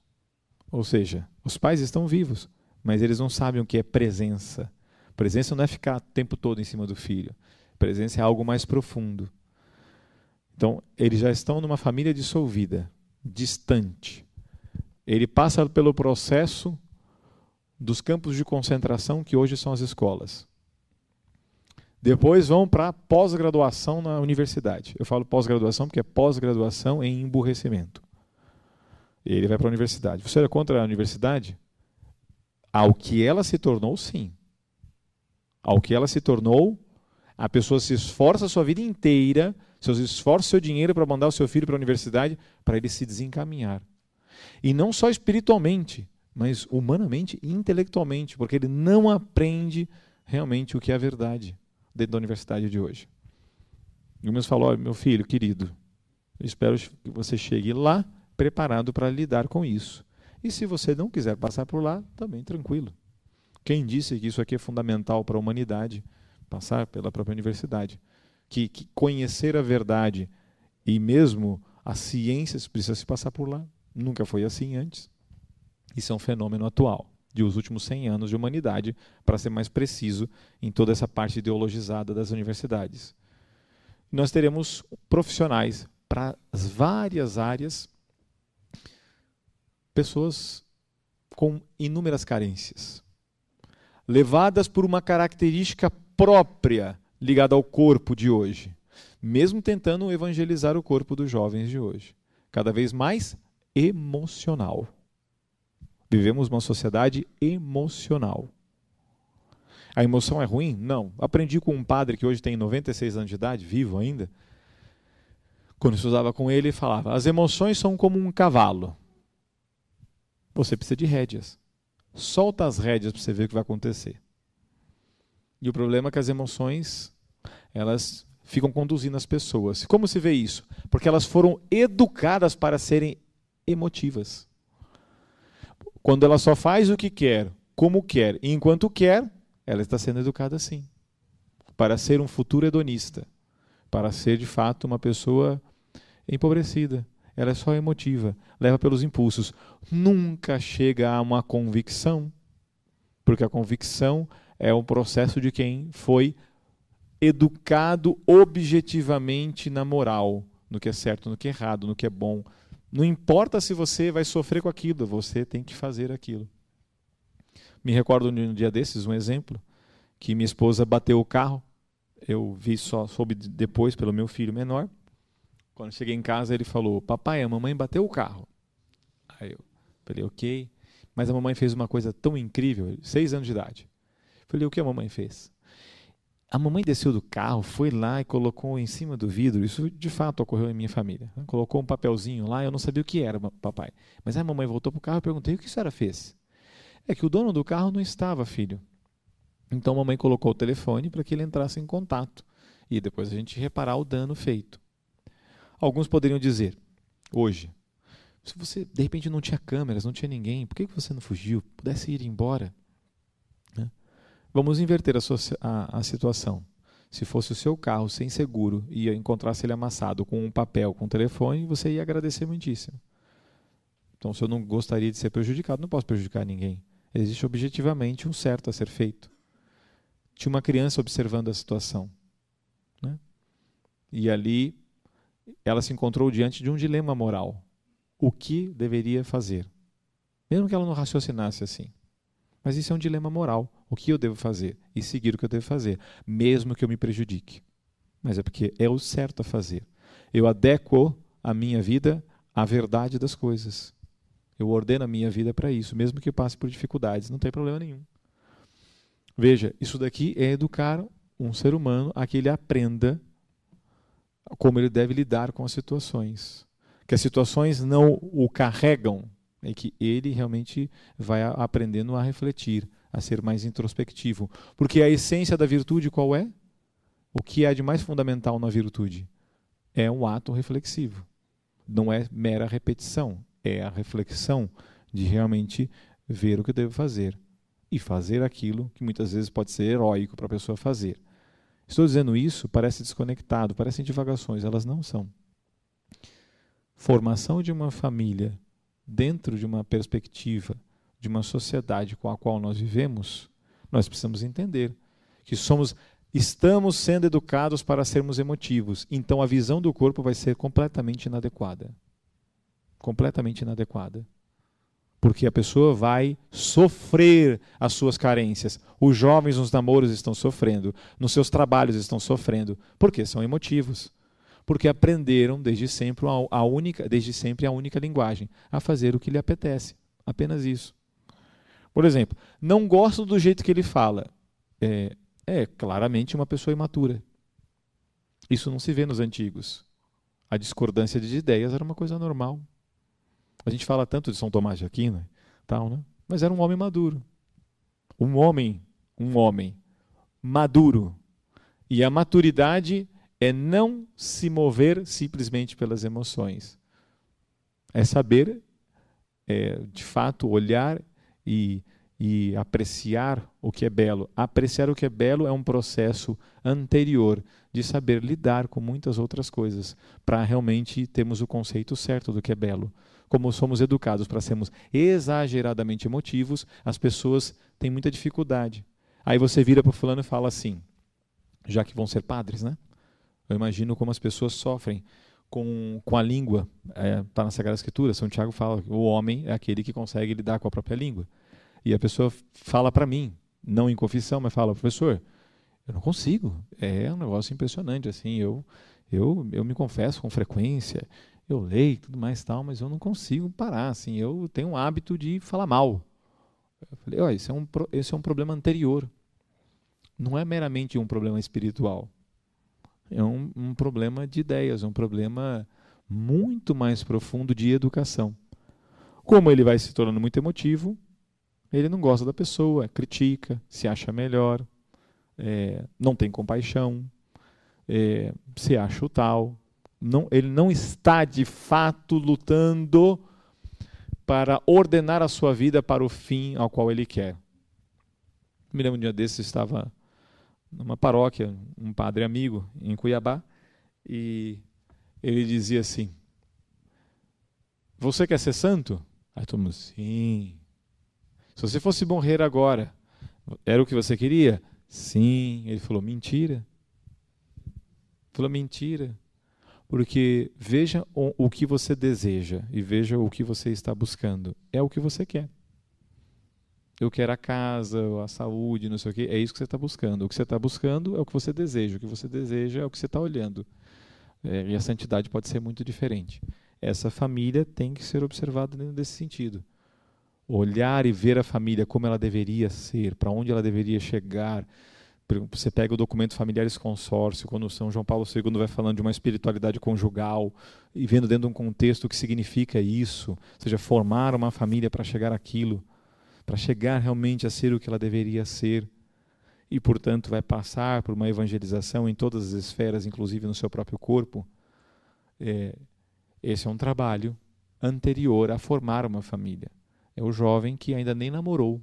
Ou seja, os pais estão vivos, mas eles não sabem o que é presença. Presença não é ficar o tempo todo em cima do filho. Presença é algo mais profundo. Então, eles já estão numa família dissolvida, distante. Ele passa pelo processo dos campos de concentração que hoje são as escolas. Depois vão para a pós-graduação na universidade. Eu falo pós-graduação porque é pós-graduação em emburrecimento. Ele vai para a universidade. Você é contra a universidade? Ao que ela se tornou, sim. Ao que ela se tornou, a pessoa se esforça a sua vida inteira, seus esforços, seu dinheiro para mandar o seu filho para a universidade, para ele se desencaminhar. E não só espiritualmente, mas humanamente e intelectualmente, porque ele não aprende realmente o que é a verdade dentro da universidade de hoje. E o meu falou: olha, meu filho querido, eu espero que você chegue lá preparado para lidar com isso. E se você não quiser passar por lá, também tranquilo. Quem disse que isso aqui é fundamental para a humanidade, passar pela própria universidade? Que conhecer a verdade e mesmo as ciências precisa se passar por lá. Nunca foi assim antes. Isso é um fenômeno atual, dos últimos 100 anos de humanidade, para ser mais preciso, em toda essa parte ideologizada das universidades. Nós teremos profissionais para as várias áreas, pessoas com inúmeras carências, levadas por uma característica própria ligada ao corpo de hoje, mesmo tentando evangelizar o corpo dos jovens de hoje, cada vez mais emocional. Vivemos uma sociedade emocional. A emoção é ruim? Não. Aprendi com um padre que hoje tem 96 anos de idade, vivo ainda. Quando eu estudava com ele, ele falava: as emoções são como um cavalo. Você precisa de rédeas. Solta as rédeas para você ver o que vai acontecer. E o problema é que as emoções, elas ficam conduzindo as pessoas. Como se vê isso? Porque elas foram educadas para serem emotivas. Quando ela só faz o que quer, como quer e enquanto quer, ela está sendo educada assim. Para ser um futuro hedonista. Para ser, de fato, uma pessoa empobrecida. Ela é só emotiva, leva pelos impulsos. Nunca chega a uma convicção. Porque a convicção é um processo de quem foi educado objetivamente na moral, no que é certo, no que é errado, no que é bom. Não importa se você vai sofrer com aquilo, você tem que fazer aquilo. Me recordo de um dia desses, um exemplo, que minha esposa bateu o carro. Eu soube depois pelo meu filho menor. Quando cheguei em casa, ele falou: papai, a mamãe bateu o carro. Aí eu falei: ok. Mas a mamãe fez uma coisa tão incrível, 6 anos de idade. Falei: o que a mamãe fez? A mamãe desceu do carro, foi lá e colocou em cima do vidro. Isso de fato ocorreu em minha família. Colocou um papelzinho lá, eu não sabia o que era, papai. Mas a mamãe voltou para o carro e perguntei: o que a senhora fez? É que o dono do carro não estava, filho. Então a mamãe colocou o telefone para que ele entrasse em contato. E depois a gente reparar o dano feito. Alguns poderiam dizer, hoje, se você de repente não tinha câmeras, não tinha ninguém, por que você não fugiu? Pudesse ir embora? Né? Vamos inverter a situação. Se fosse o seu carro sem seguro e encontrasse ele amassado com um papel, com um telefone, você ia agradecer muitíssimo. Então, se eu não gostaria de ser prejudicado, não posso prejudicar ninguém. Existe objetivamente um certo a ser feito. Tinha uma criança observando a situação. Né? E ali ela se encontrou diante de um dilema moral. O que deveria fazer? Mesmo que ela não raciocinasse assim. Mas isso é um dilema moral. O que eu devo fazer? E seguir o que eu devo fazer, mesmo que eu me prejudique. Mas é porque é o certo a fazer. Eu adequo a minha vida à verdade das coisas. Eu ordeno a minha vida para isso, mesmo que eu passe por dificuldades, não tem problema nenhum. Veja, isso daqui é educar um ser humano a que ele aprenda como ele deve lidar com as situações. Que as situações não o carregam, é que ele realmente vai aprendendo a refletir, a ser mais introspectivo. Porque a essência da virtude qual é? O que há de mais fundamental na virtude? É um ato reflexivo. Não é mera repetição. É a reflexão de realmente ver o que eu devo fazer. E fazer aquilo que muitas vezes pode ser heróico para a pessoa fazer. Estou dizendo isso, parece desconectado, parecem divagações, elas não são. Formação de uma família dentro de uma perspectiva de uma sociedade com a qual nós vivemos, nós precisamos entender que estamos sendo educados para sermos emotivos. Então a visão do corpo vai ser completamente inadequada. Completamente inadequada. Porque a pessoa vai sofrer as suas carências. Os jovens nos namoros estão sofrendo, nos seus trabalhos estão sofrendo. Por quê? São emotivos. Porque aprenderam desde sempre a única linguagem, a fazer o que lhe apetece. Apenas isso. Por exemplo, não gosto do jeito que ele fala. É claramente uma pessoa imatura. Isso não se vê nos antigos. A discordância de ideias era uma coisa normal. A gente fala tanto de São Tomás de Aquino, tal, né? mas era um homem maduro. Um homem maduro. E a maturidade é não se mover simplesmente pelas emoções. É saber, de fato, olhar e apreciar o que é belo. Apreciar o que é belo é um processo anterior de saber lidar com muitas outras coisas, para realmente termos o conceito certo do que é belo. Como somos educados para sermos exageradamente emotivos, as pessoas têm muita dificuldade. Aí você vira para o fulano e fala assim, já que vão ser padres, né? Eu imagino como as pessoas sofrem com a língua. Está na Sagrada Escritura, São Tiago fala que o homem é aquele que consegue lidar com a própria língua. E a pessoa fala para mim, não em confissão, mas fala, professor, eu não consigo. É um negócio impressionante, assim, eu me confesso com frequência, eu leio tudo mais tal, mas eu não consigo parar, assim, eu tenho um hábito de falar mal. Eu falei, olha, esse é um problema anterior. Não é meramente um problema espiritual. É um problema de ideias, um problema muito mais profundo de educação. Como ele vai se tornando muito emotivo, ele não gosta da pessoa, critica, se acha melhor, não tem compaixão, se acha o tal. Ele não está, de fato, lutando para ordenar a sua vida para o fim ao qual ele quer. Me lembro um dia desses, estava numa paróquia, um padre amigo em Cuiabá, e ele dizia assim, você quer ser santo? Aí todo mundo, sim. Se você fosse morrer agora, era o que você queria? Sim. Ele falou, mentira. Falou, mentira. Porque veja o que você deseja e veja o que você está buscando. É o que você quer. Eu quero a casa, a saúde, não sei o quê. É isso que você está buscando. O que você está buscando é o que você deseja. O que você deseja é o que você está olhando. E a santidade pode ser muito diferente. Essa família tem que ser observada nesse sentido. Olhar e ver a família como ela deveria ser, para onde ela deveria chegar. Você pega o documento Familiares Consórcio, quando São João Paulo II vai falando de uma espiritualidade conjugal, e vendo dentro de um contexto o que significa isso, ou seja, formar uma família para chegar àquilo, para chegar realmente a ser o que ela deveria ser, e portanto vai passar por uma evangelização em todas as esferas, inclusive no seu próprio corpo. Esse é um trabalho anterior a formar uma família. É o jovem que ainda nem namorou,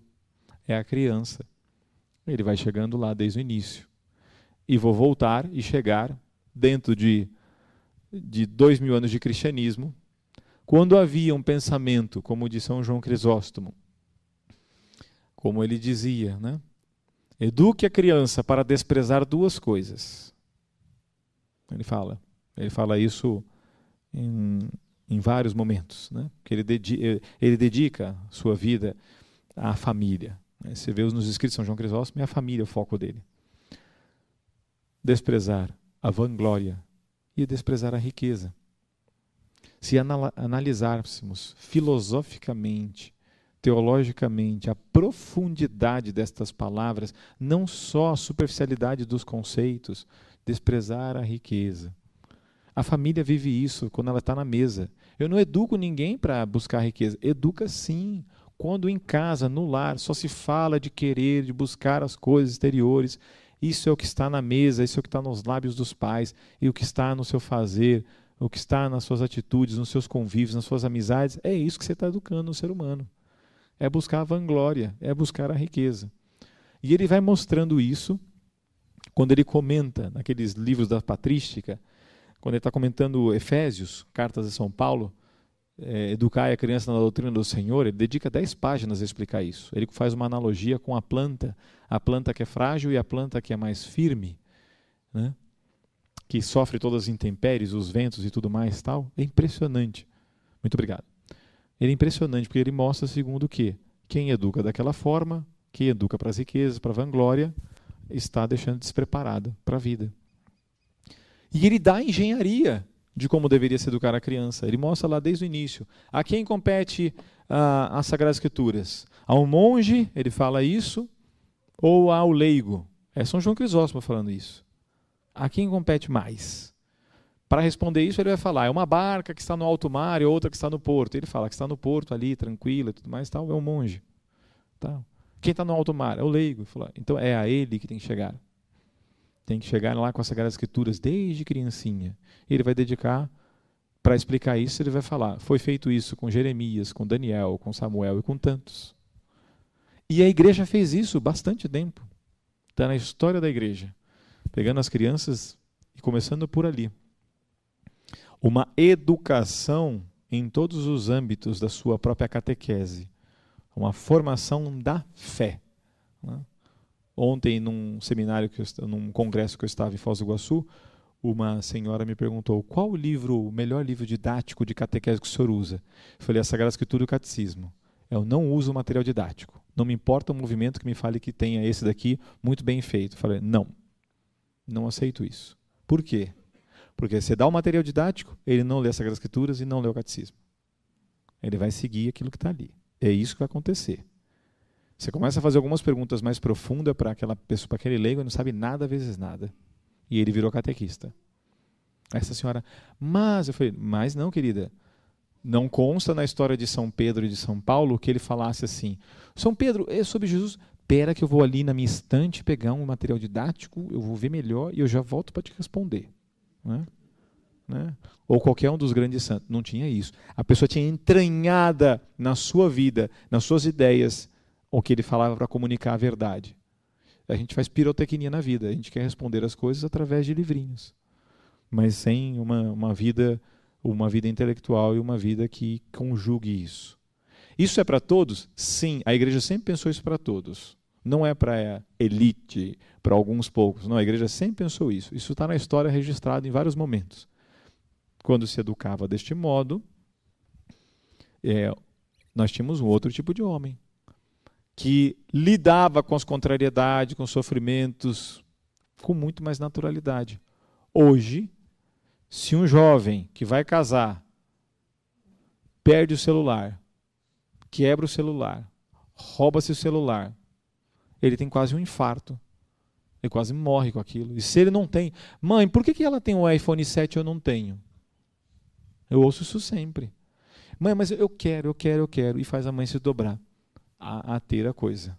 é a criança. Ele vai chegando lá desde o início. E vou voltar e chegar dentro de 2000 anos de cristianismo, quando havia um pensamento, como de São João Crisóstomo, como ele dizia, né? Eduque a criança para desprezar duas coisas. Ele fala isso em vários momentos, né? Que ele dedica sua vida à família. Você vê nos escritos de São João Crisóstomo, é a família o foco dele. Desprezar a vanglória e desprezar a riqueza. Se analisássemos filosoficamente, teologicamente, a profundidade destas palavras, não só a superficialidade dos conceitos, desprezar a riqueza. A família vive isso quando ela está na mesa. Eu não educo ninguém para buscar riqueza. Educa sim. Quando em casa, no lar, só se fala de querer, de buscar as coisas exteriores, isso é o que está na mesa, isso é o que está nos lábios dos pais, e o que está no seu fazer, o que está nas suas atitudes, nos seus convívios, nas suas amizades, é isso que você está educando no ser humano. É buscar a vanglória, é buscar a riqueza. E ele vai mostrando isso quando ele comenta naqueles livros da patrística, quando ele está comentando Efésios, cartas de São Paulo, educar a criança na doutrina do Senhor, ele dedica 10 páginas a explicar isso. Ele faz uma analogia com a planta que é frágil e a planta que é mais firme, né? Que sofre todas as intempéries, os ventos e tudo mais, tal. É impressionante. Muito obrigado. Ele é impressionante porque ele mostra segundo o quê? Quem educa daquela forma, quem educa para as riquezas, para a vanglória, está deixando despreparado para a vida. E ele dá a engenharia de como deveria se educar a criança. Ele mostra lá desde o início. A quem compete as Sagradas Escrituras? Ao monge, ele fala isso, ou ao leigo? É São João Crisóstomo falando isso. A quem compete mais? Para responder isso, ele vai falar, é uma barca que está no alto mar e outra que está no porto. Ele fala que está no porto ali, tranquila e tudo mais, tal, é um monge. Tá. Quem está no alto mar? É o leigo. Falou, então é a ele que tem que chegar. Tem que chegar lá com as Sagradas Escrituras desde criancinha. E ele vai dedicar, para explicar isso, ele vai falar, foi feito isso com Jeremias, com Daniel, com Samuel e com tantos. E a igreja fez isso bastante tempo. Está na história da igreja. Pegando as crianças e começando por ali. Uma educação em todos os âmbitos da sua própria catequese. Uma formação da fé. Né? Ontem, num seminário, num congresso que eu estava em Foz do Iguaçu, uma senhora me perguntou qual o melhor livro didático de catequese que o senhor usa. Eu falei, a Sagrada Escritura e o Catecismo. Eu não uso material didático. Não me importa o movimento que me fale que tenha esse daqui muito bem feito. Eu falei, não aceito isso. Por quê? Porque você dá o material didático, ele não lê as Sagradas Escrituras e não lê o Catecismo. Ele vai seguir aquilo que está ali. É isso que vai acontecer. Você começa a fazer algumas perguntas mais profundas para aquela pessoa, para aquele leigo, e não sabe nada vezes nada. E ele virou catequista. Essa senhora, eu falei, mas não, querida. Não consta na história de São Pedro e de São Paulo que ele falasse assim, São Pedro, é sobre Jesus, espera que eu vou ali na minha estante pegar um material didático, eu vou ver melhor e eu já volto para te responder. Né? Ou qualquer um dos grandes santos. Não tinha isso. A pessoa tinha entranhada na sua vida, nas suas ideias, o que ele falava para comunicar a verdade. A gente faz pirotecnia na vida. A gente quer responder as coisas através de livrinhos. Mas sem uma vida intelectual e uma vida que conjugue isso. Isso é para todos? Sim. A igreja sempre pensou isso para todos. Não é para elite, para alguns poucos. Não, a igreja sempre pensou isso. Isso está na história registrado em vários momentos. Quando se educava deste modo, nós tínhamos um outro tipo de homem, que lidava com as contrariedades, com os sofrimentos, com muito mais naturalidade. Hoje, se um jovem que vai casar, perde o celular, quebra o celular, rouba-se o celular, ele tem quase um infarto. Ele quase morre com aquilo. E se ele não tem... Mãe, por que ela tem um iPhone 7 e eu não tenho? Eu ouço isso sempre. Mãe, mas eu quero. E faz a mãe se dobrar a ter a coisa.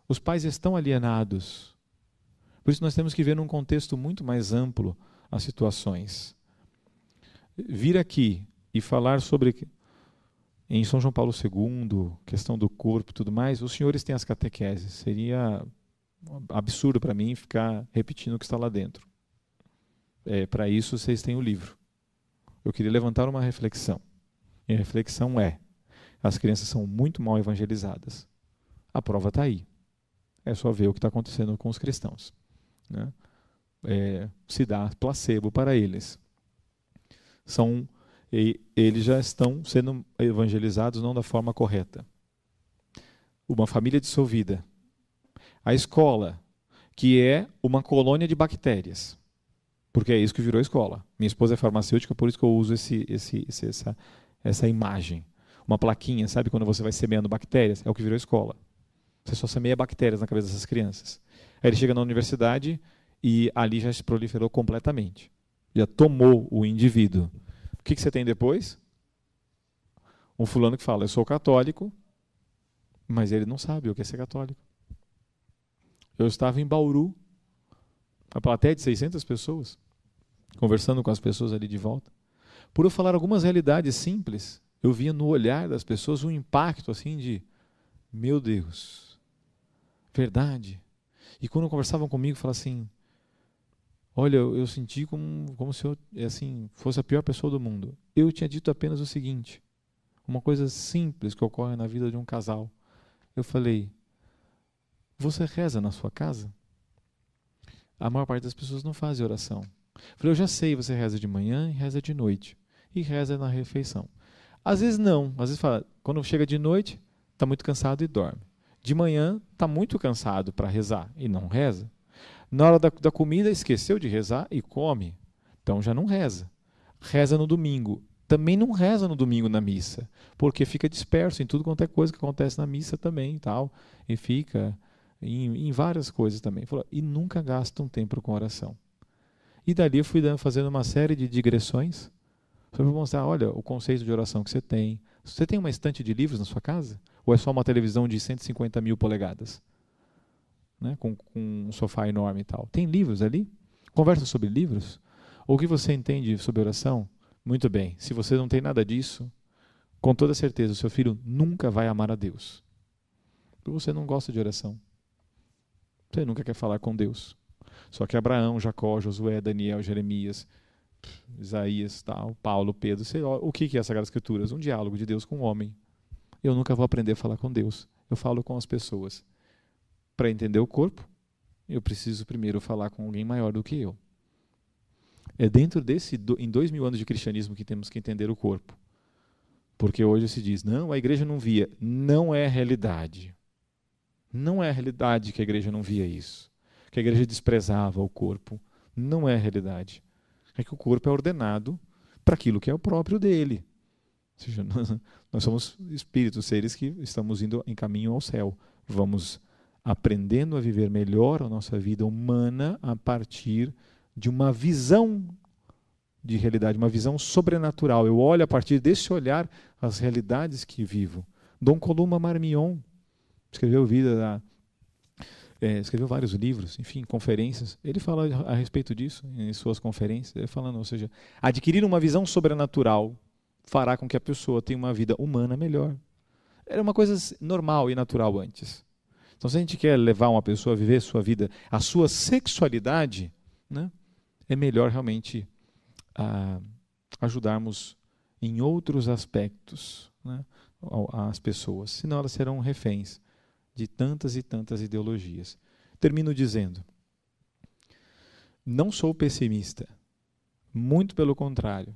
Os pais estão alienados. Por isso nós temos que ver num contexto muito mais amplo as situações. Vir aqui e falar sobre... Em São João Paulo II, questão do corpo e tudo mais, os senhores têm as catequeses. Seria absurdo para mim ficar repetindo o que está lá dentro. Para isso, vocês têm o livro. Eu queria levantar uma reflexão. E a reflexão é, as crianças são muito mal evangelizadas. A prova está aí. É só ver o que está acontecendo com os cristãos. Né? Se dá placebo para eles. Eles já estão sendo evangelizados não da forma correta. Uma família dissolvida. A escola, que é uma colônia de bactérias. Porque é isso que virou a escola. Minha esposa é farmacêutica, por isso que eu uso essa imagem. Uma plaquinha, sabe quando você vai semeando bactérias? É o que virou a escola. Você só semeia bactérias na cabeça dessas crianças. Aí ele chega na universidade e ali já se proliferou completamente. Já tomou o indivíduo. O que você tem depois? Um fulano que fala, eu sou católico, mas ele não sabe o que é ser católico. Eu estava em Bauru, a plateia de 600 pessoas, conversando com as pessoas ali de volta. Por eu falar algumas realidades simples, eu via no olhar das pessoas um impacto assim de, meu Deus, verdade. E quando conversavam comigo, falavam assim, olha, eu senti como se eu fosse a pior pessoa do mundo. Eu tinha dito apenas o seguinte, uma coisa simples que ocorre na vida de um casal. Eu falei, você reza na sua casa? A maior parte das pessoas não faz oração. Eu falei, eu já sei, você reza de manhã e reza de noite. E reza na refeição. Às vezes não. Às vezes fala, quando chega de noite, está muito cansado e dorme. De manhã, está muito cansado para rezar e não reza. Na hora da comida, esqueceu de rezar e come. Então já não reza. Reza no domingo. Também não reza no domingo na missa. Porque fica disperso em tudo quanto é coisa que acontece na missa também. E fica em várias coisas também. E nunca gasta um tempo com oração. E dali eu fui fazendo uma série de digressões para mostrar, olha, o conceito de oração que você tem, Você tem uma estante de livros na sua casa? Ou é só uma televisão de 150 mil polegadas? Né? Com um sofá enorme e tal. Tem livros ali? Conversa sobre livros? Ou o que você entende sobre oração? Muito bem. Se você não tem nada disso, com toda certeza o seu filho nunca vai amar a Deus. Porque você não gosta de oração. Você nunca quer falar com Deus. Só que Abraão, Jacó, Josué, Daniel, Jeremias, Isaías, tal, Paulo, Pedro, sei lá, o que é as Sagradas Escrituras? Um diálogo de Deus com o homem. Eu nunca vou aprender a falar com Deus. Eu falo com as pessoas. Para entender o corpo, eu preciso primeiro falar com alguém maior do que eu. É dentro em 2000 anos de cristianismo que temos que entender o corpo. Porque hoje se diz, não, a igreja não via. Não é a realidade. Não é a realidade que a igreja não via isso. Que a igreja desprezava o corpo. Não é a realidade. É que o corpo é ordenado para aquilo que é o próprio dele. Ou seja, nós somos espíritos, seres que estamos indo em caminho ao céu. Vamos aprendendo a viver melhor a nossa vida humana a partir de uma visão de realidade, uma visão sobrenatural. Eu olho a partir desse olhar as realidades que vivo. Dom Columba Marmion escreveu escreveu vários livros, enfim, conferências. Ele fala a respeito disso em suas conferências, ele falando, ou seja, adquirir uma visão sobrenatural fará com que a pessoa tenha uma vida humana melhor. Era uma coisa normal e natural antes. Então, se a gente quer levar uma pessoa a viver a sua vida, a sua sexualidade, né, é melhor realmente ajudarmos em outros aspectos, né, as pessoas, senão elas serão reféns de tantas e tantas ideologias. Termino dizendo, não sou pessimista, muito pelo contrário,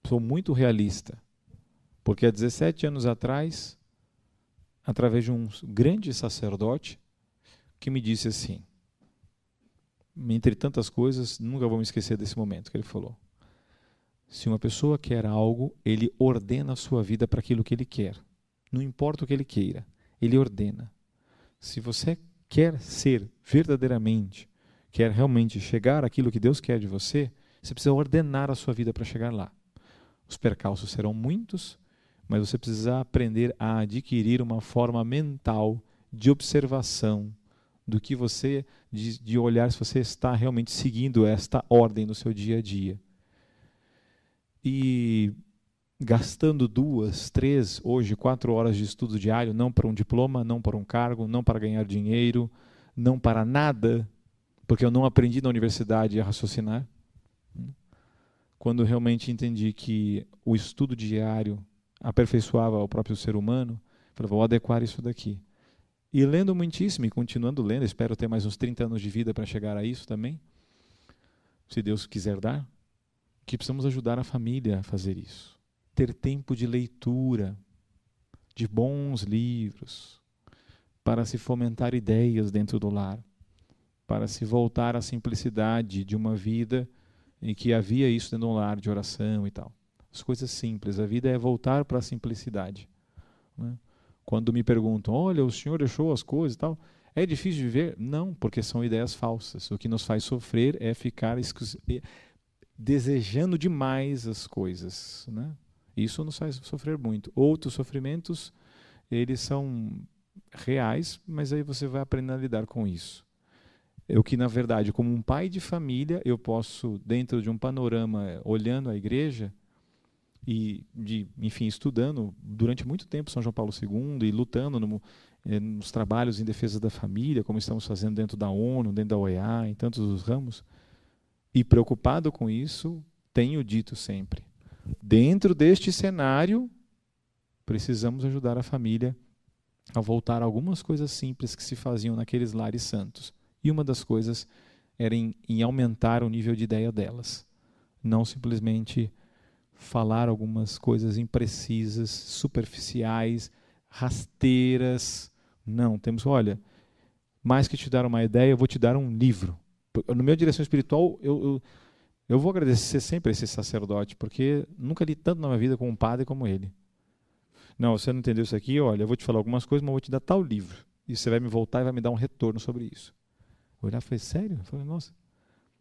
sou muito realista, porque há 17 anos atrás, através de um grande sacerdote, que me disse assim, entre tantas coisas, nunca vou me esquecer desse momento que ele falou. Se uma pessoa quer algo, ele ordena a sua vida para aquilo que ele quer. Não importa o que ele queira, ele ordena. Se você quer ser verdadeiramente, quer realmente chegar àquilo que Deus quer de você, você precisa ordenar a sua vida para chegar lá. Os percalços serão muitos, mas você precisa aprender a adquirir uma forma mental de observação do que você, de olhar se você está realmente seguindo esta ordem no seu dia a dia. E gastando 2, 3, hoje 4 horas de estudo diário, não para um diploma, não para um cargo, não para ganhar dinheiro, não para nada, porque eu não aprendi na universidade a raciocinar. Quando realmente entendi que o estudo diário aperfeiçoava o próprio ser humano, falei, vou adequar isso daqui. E lendo muitíssimo, e continuando lendo, espero ter mais uns 30 anos de vida para chegar a isso também, se Deus quiser dar, que precisamos ajudar a família a fazer isso. Ter tempo de leitura, de bons livros, para se fomentar ideias dentro do lar, para se voltar à simplicidade de uma vida em que havia isso dentro do lar, de oração e tal. As coisas simples, a vida é voltar para a simplicidade. Né? Quando me perguntam, olha, o senhor deixou as coisas e tal, é difícil de viver? Não, porque são ideias falsas. O que nos faz sofrer é ficar desejando demais as coisas. Né? Isso nos faz sofrer muito. Outros sofrimentos, eles são reais, mas aí você vai aprender a lidar com isso. Eu que, na verdade, como um pai de família, eu posso, dentro de um panorama, olhando a igreja, e, enfim, estudando durante muito tempo São João Paulo II e lutando nos trabalhos em defesa da família, como estamos fazendo dentro da ONU, dentro da OEA, em tantos os ramos, e preocupado com isso, tenho dito sempre, dentro deste cenário, precisamos ajudar a família a voltar a algumas coisas simples que se faziam naqueles lares santos. E uma das coisas era em aumentar o nível de ideia delas. Não simplesmente falar algumas coisas imprecisas, superficiais, rasteiras. Não, temos, olha, mais que te dar uma ideia, eu vou te dar um livro. No meu direção espiritual, eu vou agradecer sempre a esse sacerdote, porque nunca li tanto na minha vida com um padre como ele. Não, você não entendeu isso aqui, olha, eu vou te falar algumas coisas, mas eu vou te dar tal livro. E você vai me voltar e vai me dar um retorno sobre isso. Eu olhar e falei, sério? Eu falei, nossa.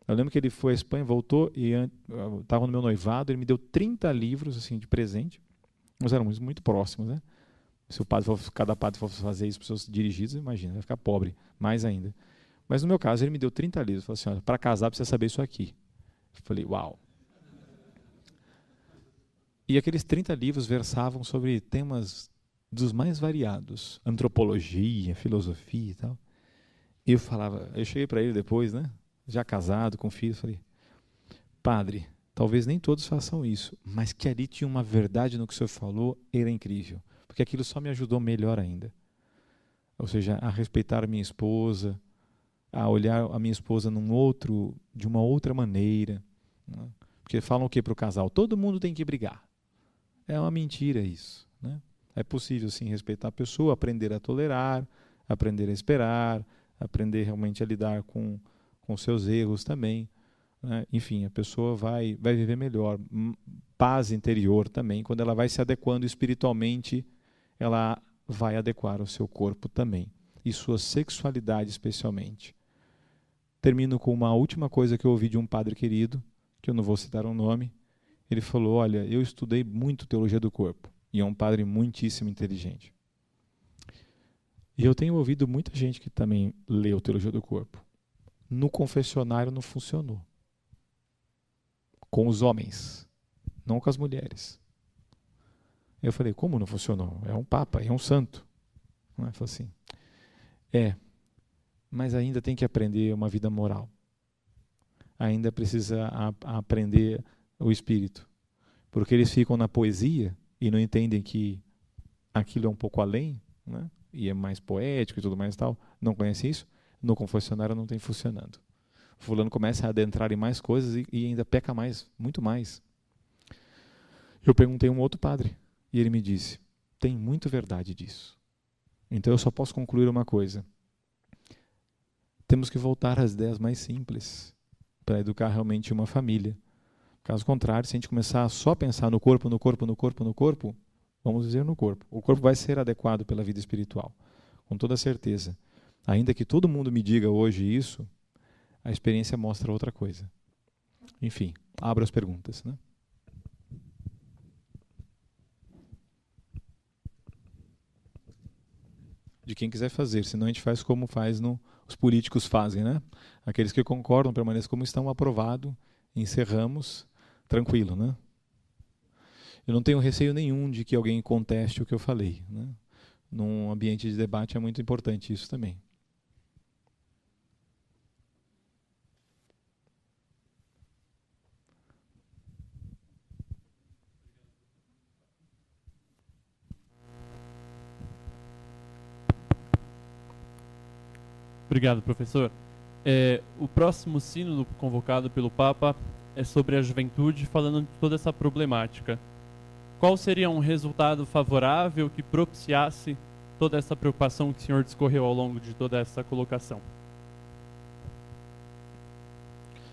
Eu lembro que ele foi à Espanha, voltou, e estava no meu noivado, ele me deu 30 livros assim, de presente, Nós éramos muito próximos, né? Se cada padre for fazer isso para os seus dirigidos, imagina, vai ficar pobre, mais ainda. Mas no meu caso, ele me deu 30 livros. Falou assim, olha, para casar precisa saber isso aqui. Eu falei, uau. E aqueles 30 livros versavam sobre temas dos mais variados. Antropologia, filosofia e tal. E eu cheguei para ele depois, né? Já casado, com filhos, falei, padre, talvez nem todos façam isso, mas que ali tinha uma verdade no que o senhor falou, era incrível. Porque aquilo só me ajudou melhor ainda. Ou seja, a respeitar a minha esposa, a olhar a minha esposa de uma outra maneira. Né? Porque falam o que para o casal? Todo mundo tem que brigar. É uma mentira isso. Né? É possível sim respeitar a pessoa, aprender a tolerar, aprender a esperar, aprender realmente a lidar com seus erros também. Né? Enfim, a pessoa vai viver melhor. Paz interior também. Quando ela vai se adequando espiritualmente, ela vai adequar o seu corpo também. E sua sexualidade especialmente. Termino com uma última coisa que eu ouvi de um padre querido, que eu não vou citar o nome. Ele falou, olha, eu estudei muito teologia do corpo. E é um padre muitíssimo inteligente. E eu tenho ouvido muita gente que também leu teologia do corpo. No confessionário não funcionou. Com os homens, não com as mulheres. Eu falei, como não funcionou? É um papa, é um santo. Ele falou assim, mas ainda tem que aprender uma vida moral. Ainda precisa aprender o espírito. Porque eles ficam na poesia e não entendem que aquilo é um pouco além, né? E é mais poético e tudo mais e tal. Não conhece isso? No confessionário não tem funcionando. O fulano começa a adentrar em mais coisas e ainda peca mais, muito mais. Eu perguntei a um outro padre e ele me disse, tem muita verdade disso. Então eu só posso concluir uma coisa. Temos que voltar às ideias mais simples para educar realmente uma família. Caso contrário, se a gente começar a só pensar no corpo, vamos dizer no corpo. O corpo vai ser adequado pela vida espiritual, com toda certeza. Ainda que todo mundo me diga hoje isso, a experiência mostra outra coisa. Enfim, abro as perguntas, né? De quem quiser fazer, senão a gente faz como os políticos fazem, né? Aqueles que concordam, permaneçam como estão, aprovado, encerramos, tranquilo, né? Eu não tenho receio nenhum de que alguém conteste o que eu falei, né? Num ambiente de debate é muito importante isso também. Obrigado, professor. O próximo sínodo convocado pelo Papa é sobre a juventude, falando de toda essa problemática. Qual seria um resultado favorável que propiciasse toda essa preocupação que o senhor discorreu ao longo de toda essa colocação?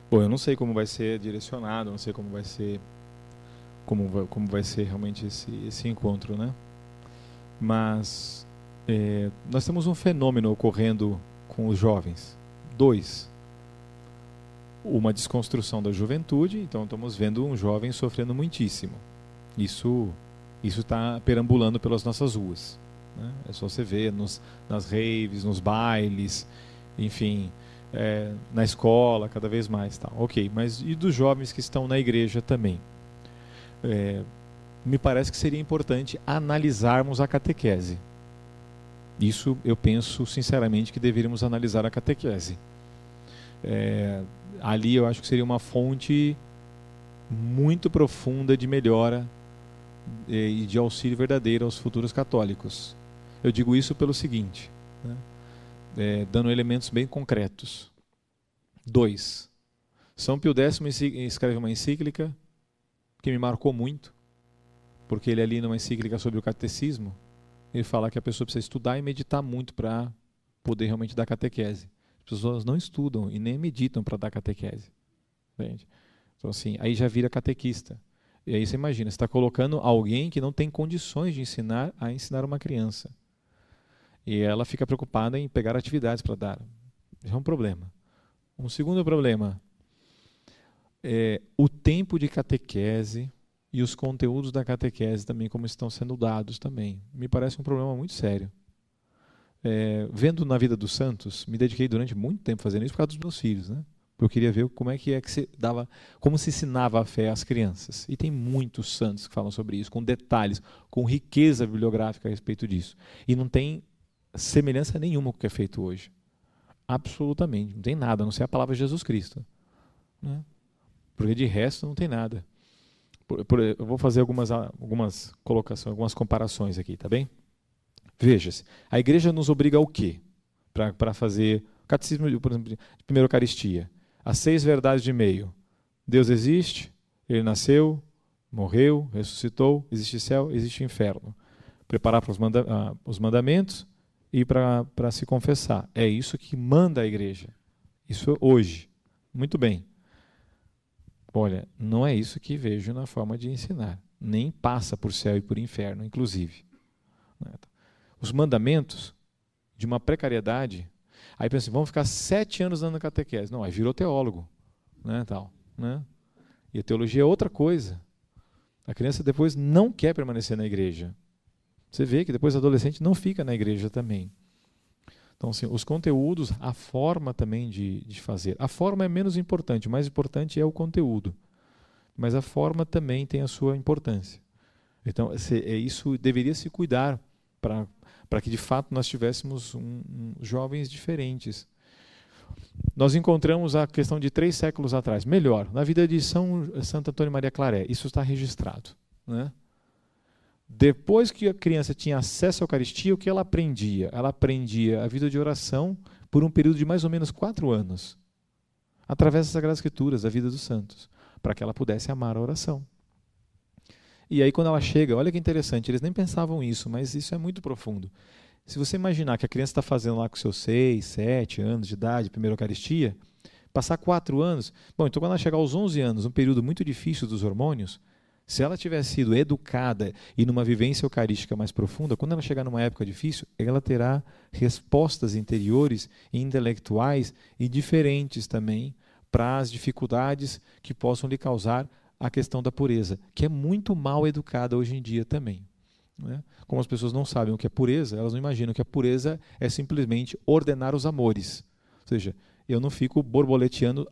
Bom, eu não sei como vai ser direcionado, não sei como vai ser realmente esse encontro, né? Mas nós temos um fenômeno ocorrendo com os jovens. 2, uma desconstrução da juventude, então estamos vendo um jovem sofrendo muitíssimo. Isso está perambulando pelas nossas ruas. Né? É só você ver nas raves, nos bailes, enfim, na escola, cada vez mais. Tá. Ok, mas e dos jovens que estão na igreja também? Me parece que seria importante analisarmos a catequese. Isso eu penso sinceramente que deveríamos analisar a catequese. Ali eu acho que seria uma fonte muito profunda de melhora e de auxílio verdadeiro aos futuros católicos. Eu digo isso pelo seguinte, né? Dando elementos bem concretos. 2. São Pio X escreve uma encíclica que me marcou muito, porque ele ali numa encíclica sobre o catecismo, ele fala que a pessoa precisa estudar e meditar muito para poder realmente dar catequese. As pessoas não estudam e nem meditam para dar catequese. Entende? Então assim, aí já vira catequista. E aí você imagina, você está colocando alguém que não tem condições de ensinar uma criança. E ela fica preocupada em pegar atividades para dar. É um problema. Um segundo problema, o tempo de catequese e os conteúdos da catequese também, como estão sendo dados também. Me parece um problema muito sério. Vendo na vida dos santos, me dediquei durante muito tempo fazendo isso por causa dos meus filhos, né? Eu queria ver como é que se dava, como se ensinava a fé às crianças. E tem muitos santos que falam sobre isso, com detalhes, com riqueza bibliográfica a respeito disso. E não tem semelhança nenhuma com o que é feito hoje. Absolutamente, não tem nada, a não ser a palavra de Jesus Cristo, né? Porque de resto não tem nada. Eu vou fazer algumas colocações, algumas comparações aqui, tá bem? Veja-se, a igreja nos obriga ao quê? Para fazer o catecismo, por exemplo, de primeira Eucaristia. As 6 verdades de meio. Deus existe, Ele nasceu, morreu, ressuscitou, existe céu, existe inferno. Preparar para os mandamentos e para se confessar. É isso que manda a igreja. Isso hoje. Muito bem. Olha, não é isso que vejo na forma de ensinar. Nem passa por céu e por inferno, inclusive. Os mandamentos de uma precariedade. Aí pensa assim, vamos ficar 7 anos dando catequese. Não, aí virou teólogo, né, tal, né? E a teologia é outra coisa. A criança depois não quer permanecer na igreja. Você vê que depois o adolescente não fica na igreja também. Então, assim, os conteúdos, a forma também de fazer. A forma é menos importante, o mais importante é o conteúdo. Mas a forma também tem a sua importância. Então, isso deveria se cuidar para que, de fato, nós tivéssemos jovens diferentes. Nós encontramos a questão de 3 séculos atrás. Melhor, na vida de Santo Antônio Maria Claret, isso está registrado, né? Depois que a criança tinha acesso à Eucaristia, o que ela aprendia? Ela aprendia a vida de oração por um período de mais ou menos 4 anos, através das Sagradas Escrituras, da vida dos santos, para que ela pudesse amar a oração. E aí quando ela chega, olha que interessante, eles nem pensavam isso, mas isso é muito profundo. Se você imaginar que a criança está fazendo lá com seus 6, 7 anos de idade, primeira Eucaristia, passar 4 anos, bom, então quando ela chegar aos 11 anos, um período muito difícil dos hormônios, se ela tivesse sido educada e numa vivência eucarística mais profunda, quando ela chegar numa época difícil, ela terá respostas interiores e intelectuais e diferentes também para as dificuldades que possam lhe causar a questão da pureza, que é muito mal educada hoje em dia também, né? Como as pessoas não sabem o que é pureza, elas não imaginam que a pureza é simplesmente ordenar os amores. Ou seja, eu não fico borboleteando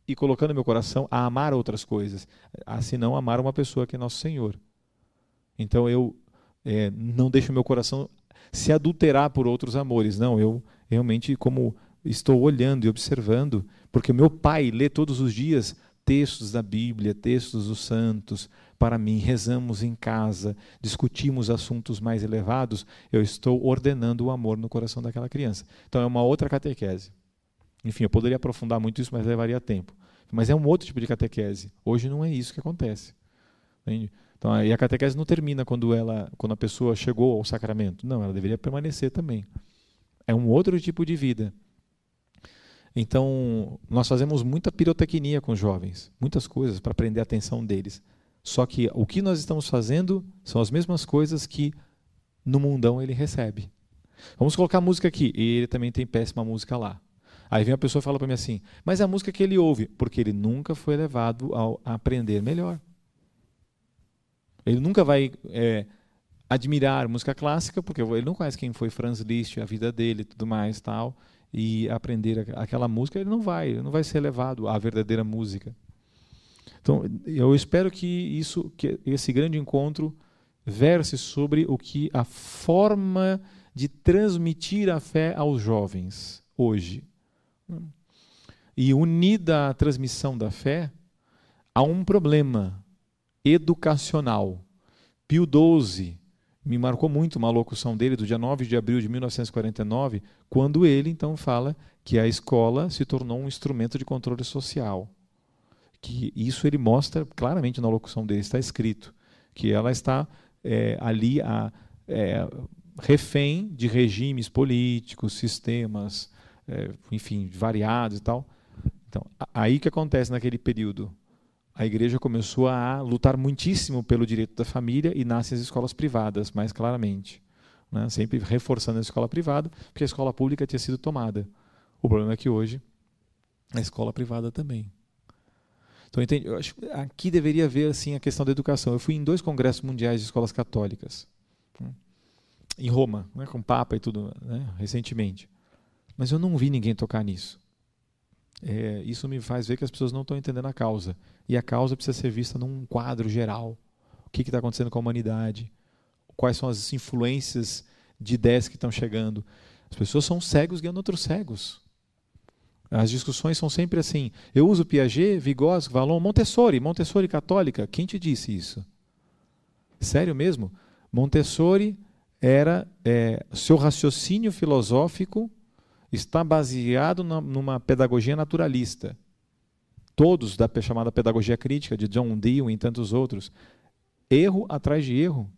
e colocando meu coração a amar outras coisas, assim não amar uma pessoa que é nosso Senhor. Então eu não deixo meu coração se adulterar por outros amores. Não, eu realmente, como estou olhando e observando, porque meu pai lê todos os dias textos da Bíblia, textos dos santos, para mim, rezamos em casa, discutimos assuntos mais elevados, eu estou ordenando o amor no coração daquela criança. Então é uma outra catequese. Enfim, eu poderia aprofundar muito isso, mas levaria tempo. Mas é um outro tipo de catequese. Hoje não é isso que acontece. Entende? Então, e a catequese não termina quando a pessoa chegou ao sacramento. Não, ela deveria permanecer também. É um outro tipo de vida. Então, nós fazemos muita pirotecnia com os jovens, muitas coisas para prender a atenção deles. Só que o que nós estamos fazendo são as mesmas coisas que no mundão ele recebe. Vamos colocar música aqui, e ele também tem péssima música lá. Aí vem a pessoa e fala para mim assim, mas é a música que ele ouve, porque ele nunca foi levado a aprender melhor. Ele nunca vai admirar música clássica, porque ele não conhece quem foi Franz Liszt, a vida dele e tudo mais, tal, e aprender aquela música, ele não vai ser levado à verdadeira música. Então, eu espero que esse grande encontro verse sobre a forma de transmitir a fé aos jovens hoje. E unida à transmissão da fé, há um problema educacional. Pio XII, me marcou muito uma locução dele do dia 9 de abril de 1949, quando ele então fala que a escola se tornou um instrumento de controle social. Que isso ele mostra claramente na locução dele, está escrito, que ela está ali refém de regimes políticos, sistemas, enfim, variados e tal. Então, aí que acontece naquele período? A igreja começou a lutar muitíssimo pelo direito da família e nascem as escolas privadas, mais claramente, né? Sempre reforçando a escola privada, porque a escola pública tinha sido tomada. O problema é que hoje a escola privada também. Então, eu acho que aqui deveria haver assim, a questão da educação. Eu fui em 2 congressos mundiais de escolas católicas, em Roma, né, com o Papa e tudo, né, recentemente. Mas eu não vi ninguém tocar nisso. Isso me faz ver que as pessoas não estão entendendo a causa. E a causa precisa ser vista num quadro geral. O que está acontecendo com a humanidade? Quais são as influências de ideias que estão chegando? As pessoas são cegos guiando outros cegos. As discussões são sempre assim. Eu uso Piaget, Vygotsky, Vallon, Montessori católica. Quem te disse isso? Sério mesmo? Montessori era... seu raciocínio filosófico está baseado numa pedagogia naturalista. Todos da chamada pedagogia crítica, de John Dewey e tantos outros. Erro atrás de erro.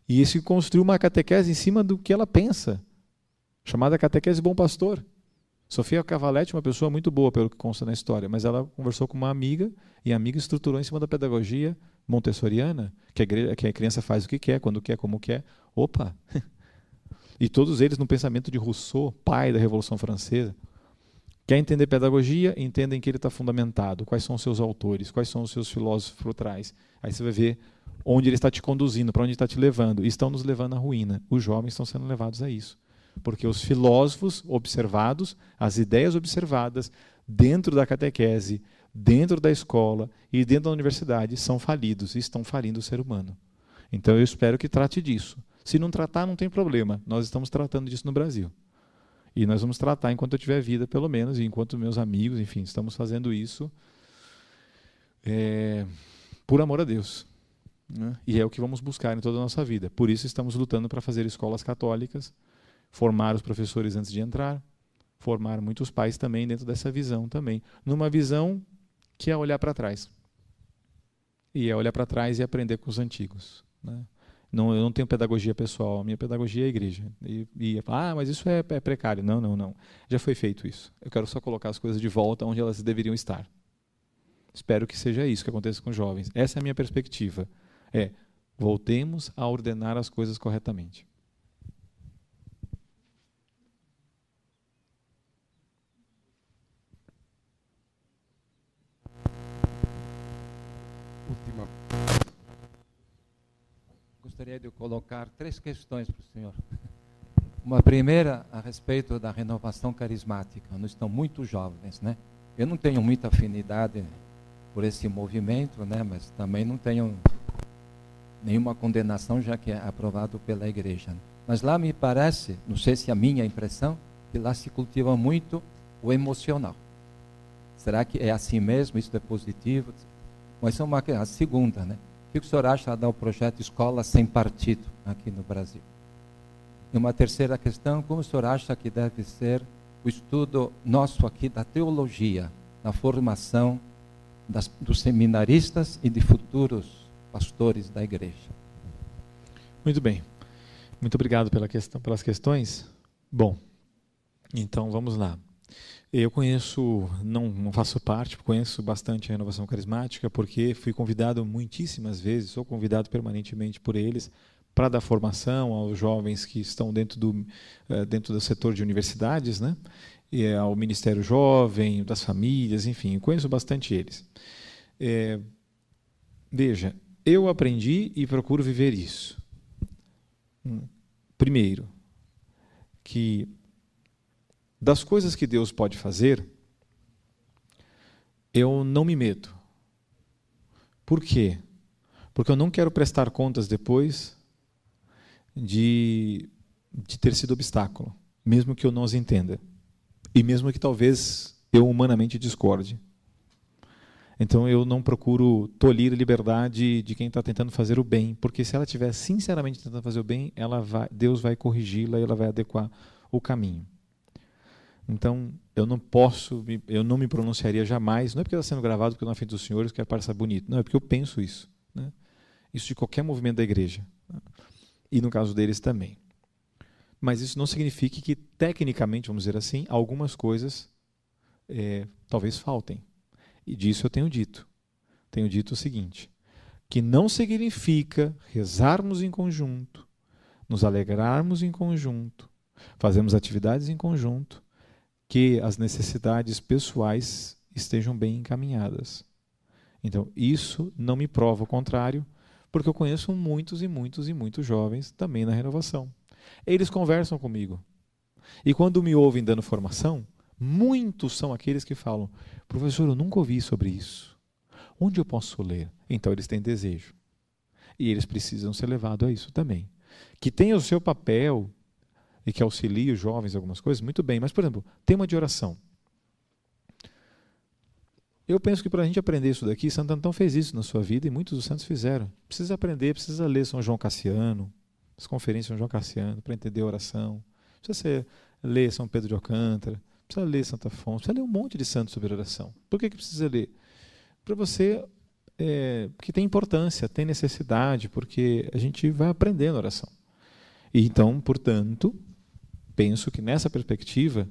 E isso construiu uma catequese em cima do que ela pensa, chamada catequese Bom Pastor. Sofia Cavalletti, uma pessoa muito boa, pelo que consta na história, mas ela conversou com uma amiga, e a amiga estruturou em cima da pedagogia montessoriana, que a criança faz o que quer, quando quer, como quer. Opa! E todos eles no pensamento de Rousseau, pai da Revolução Francesa. Quer entender pedagogia? Entendem que ele está fundamentado. Quais são os seus autores? Quais são os seus filósofos por trás? Aí você vai ver onde ele está te conduzindo, para onde ele está te levando. E estão nos levando à ruína. Os jovens estão sendo levados a isso. Porque os filósofos observados, as ideias observadas dentro da catequese, dentro da escola e dentro da universidade são falidos e estão falindo o ser humano. Então eu espero que trate disso. Se não tratar, não tem problema. Nós estamos tratando disso no Brasil. E nós vamos tratar enquanto eu tiver vida, pelo menos, e enquanto meus amigos, enfim, estamos fazendo isso por amor a Deus. Né? E é o que vamos buscar em toda a nossa vida. Por isso estamos lutando para fazer escolas católicas, formar os professores antes de entrar, formar muitos pais também dentro dessa visão também. Numa visão que é olhar para trás. E é olhar para trás e aprender com os antigos. Né? Não, eu não tenho pedagogia pessoal, a minha pedagogia é a igreja. Mas isso é precário. Não, não, não. Já foi feito isso. Eu quero só colocar as coisas de volta onde elas deveriam estar. Espero que seja isso que aconteça com os jovens. Essa é a minha perspectiva. Voltemos a ordenar as coisas corretamente. Última. Gostaria de colocar 3 questões para o senhor. Uma primeira a respeito da renovação carismática. Nós estamos muito jovens, né? Eu não tenho muita afinidade por esse movimento, né? Mas também não tenho nenhuma condenação, já que é aprovado pela igreja. Mas lá me parece, não sei se é a minha impressão, que lá se cultiva muito o emocional. Será que é assim mesmo? Isso é positivo? Mas a segunda, né? O que o senhor acha do projeto Escola Sem Partido aqui no Brasil? E uma terceira questão, como o senhor acha que deve ser o estudo nosso aqui da teologia, na formação dos seminaristas e de futuros pastores da igreja? Muito bem. Muito obrigado pelas questões. Bom, então vamos lá. Eu conheço, não faço parte, conheço bastante a renovação carismática, porque fui convidado muitíssimas vezes, sou convidado permanentemente por eles, para dar formação aos jovens que estão dentro do setor de universidades, né? E ao Ministério Jovem, das famílias, enfim, eu conheço bastante eles. Veja, eu aprendi e procuro viver isso. Primeiro, que das coisas que Deus pode fazer, eu não me meto. Por quê? Porque eu não quero prestar contas depois de ter sido obstáculo, mesmo que eu não as entenda. E mesmo que talvez eu humanamente discorde. Então eu não procuro tolir a liberdade de quem está tentando fazer o bem, porque se ela estiver sinceramente tentando fazer o bem, Deus vai corrigi-la e ela vai adequar o caminho. Então, eu não me pronunciaria jamais, não é porque está sendo gravado, porque eu na frente dos senhores quero parecer bonito, não, é porque eu penso isso. Né? Isso de qualquer movimento da igreja. E no caso deles também. Mas isso não significa que, tecnicamente, vamos dizer assim, algumas coisas talvez faltem. E disso eu tenho dito. Tenho dito o seguinte, que não significa rezarmos em conjunto, nos alegrarmos em conjunto, fazermos atividades em conjunto, que as necessidades pessoais estejam bem encaminhadas. Então, isso não me prova o contrário, porque eu conheço muitos e muitos e muitos jovens também na renovação. Eles conversam comigo. E quando me ouvem dando formação, muitos são aqueles que falam: professor, eu nunca ouvi sobre isso. Onde eu posso ler? Então eles têm desejo. E eles precisam ser levados a isso também. Que tenha o seu papel e que auxilie os jovens em algumas coisas, muito bem. Mas, por exemplo, tema de oração. Eu penso que para a gente aprender isso daqui, Santo Antão fez isso na sua vida e muitos dos santos fizeram. Precisa aprender, precisa ler São João Cassiano, as conferências de São João Cassiano, para entender a oração. Precisa ler São Pedro de Alcântara, precisa ler Santo Afonso, precisa ler um monte de santos sobre oração. Por que precisa ler? Para você, que tem importância, tem necessidade, porque a gente vai aprendendo a oração. E então, portanto, penso que nessa perspectiva,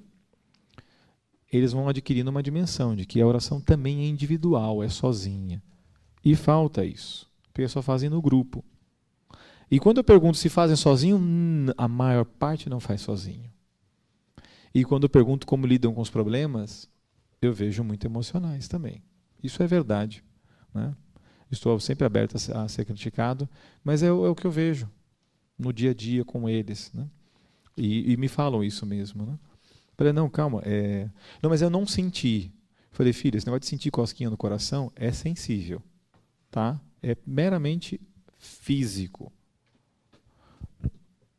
eles vão adquirindo uma dimensão de que a oração também é individual, é sozinha. E falta isso, porque só fazem no grupo. E quando eu pergunto se fazem sozinho, a maior parte não faz sozinho. E quando eu pergunto como lidam com os problemas, eu vejo muito emocionais também. Isso é verdade, né? Estou sempre aberto a ser criticado, mas é o que eu vejo no dia a dia com eles, né? E me falam isso mesmo, né? Falei, não, calma, não, mas eu não senti. Falei, filho, esse negócio de sentir cosquinha no coração é sensível, tá? É meramente físico.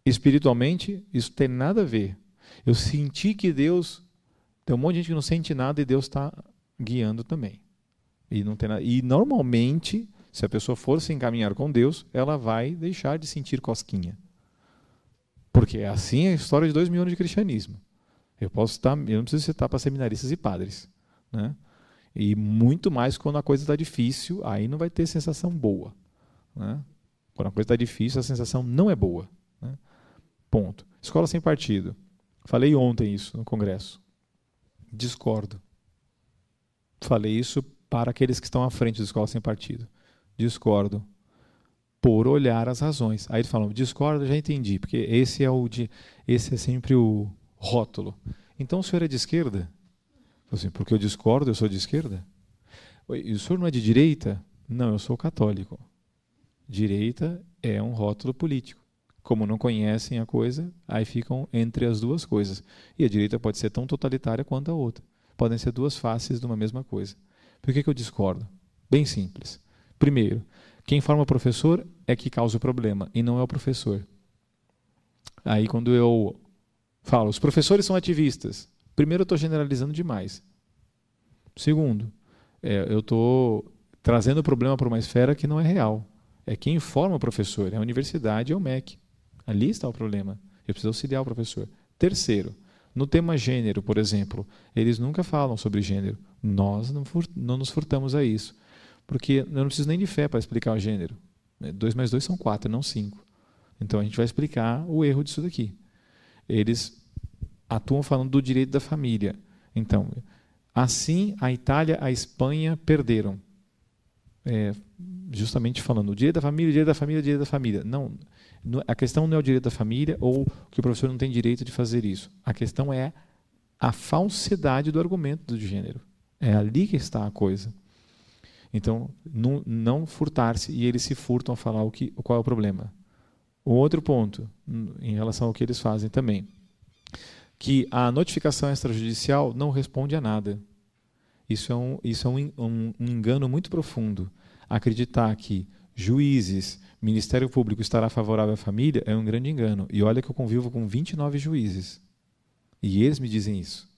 Espiritualmente, isso tem nada a ver. Eu senti que Deus... Tem um monte de gente que não sente nada e Deus está guiando também. E, não tem nada, e normalmente, se a pessoa for se encaminhar com Deus, ela vai deixar de sentir cosquinha. Porque é assim a história de 2000 anos de cristianismo. Eu não preciso citar para seminaristas e padres, né? E muito mais quando a coisa está difícil, aí não vai ter sensação boa, né? Quando a coisa está difícil, a sensação não é boa, né? Ponto. Escola sem partido. Falei ontem isso no congresso. Discordo. Falei isso para aqueles que estão à frente da escola sem partido. Discordo. Por olhar as razões. Aí eles falam, discordo, já entendi, porque esse é sempre o rótulo. Então o senhor é de esquerda? Assim, porque eu discordo, eu sou de esquerda? E o senhor não é de direita? Não, eu sou católico. Direita é um rótulo político. Como não conhecem a coisa, aí ficam entre as duas coisas. E a direita pode ser tão totalitária quanto a outra. Podem ser duas faces de uma mesma coisa. Por que eu discordo? Bem simples. Primeiro, quem forma o professor é que causa o problema, e não é o professor. Aí quando eu falo, os professores são ativistas. Primeiro, eu estou generalizando demais. Segundo, eu estou trazendo o problema para uma esfera que não é real. É quem forma o professor, é a universidade, é o MEC. Ali está o problema. Eu preciso auxiliar o professor. Terceiro, no tema gênero, por exemplo, eles nunca falam sobre gênero. Nós não nos furtamos a isso. Porque eu não preciso nem de fé para explicar o gênero. 2 mais 2 são 4, não 5. Então a gente vai explicar o erro disso daqui. Eles atuam falando do direito da família. Então, assim, a Itália, a Espanha perderam. Justamente falando, o direito da família, o direito da família, o direito da família. Não, a questão não é o direito da família ou que o professor não tem direito de fazer isso. A questão é a falsidade do argumento do gênero. É ali que está a coisa. Então, não furtar-se, e eles se furtam a falar qual é o problema. O outro ponto, em relação ao que eles fazem também, que a notificação extrajudicial não responde a nada. Isso é um engano muito profundo. Acreditar que juízes, Ministério Público estará favorável à família é um grande engano. E olha que eu convivo com 29 juízes. E eles me dizem isso.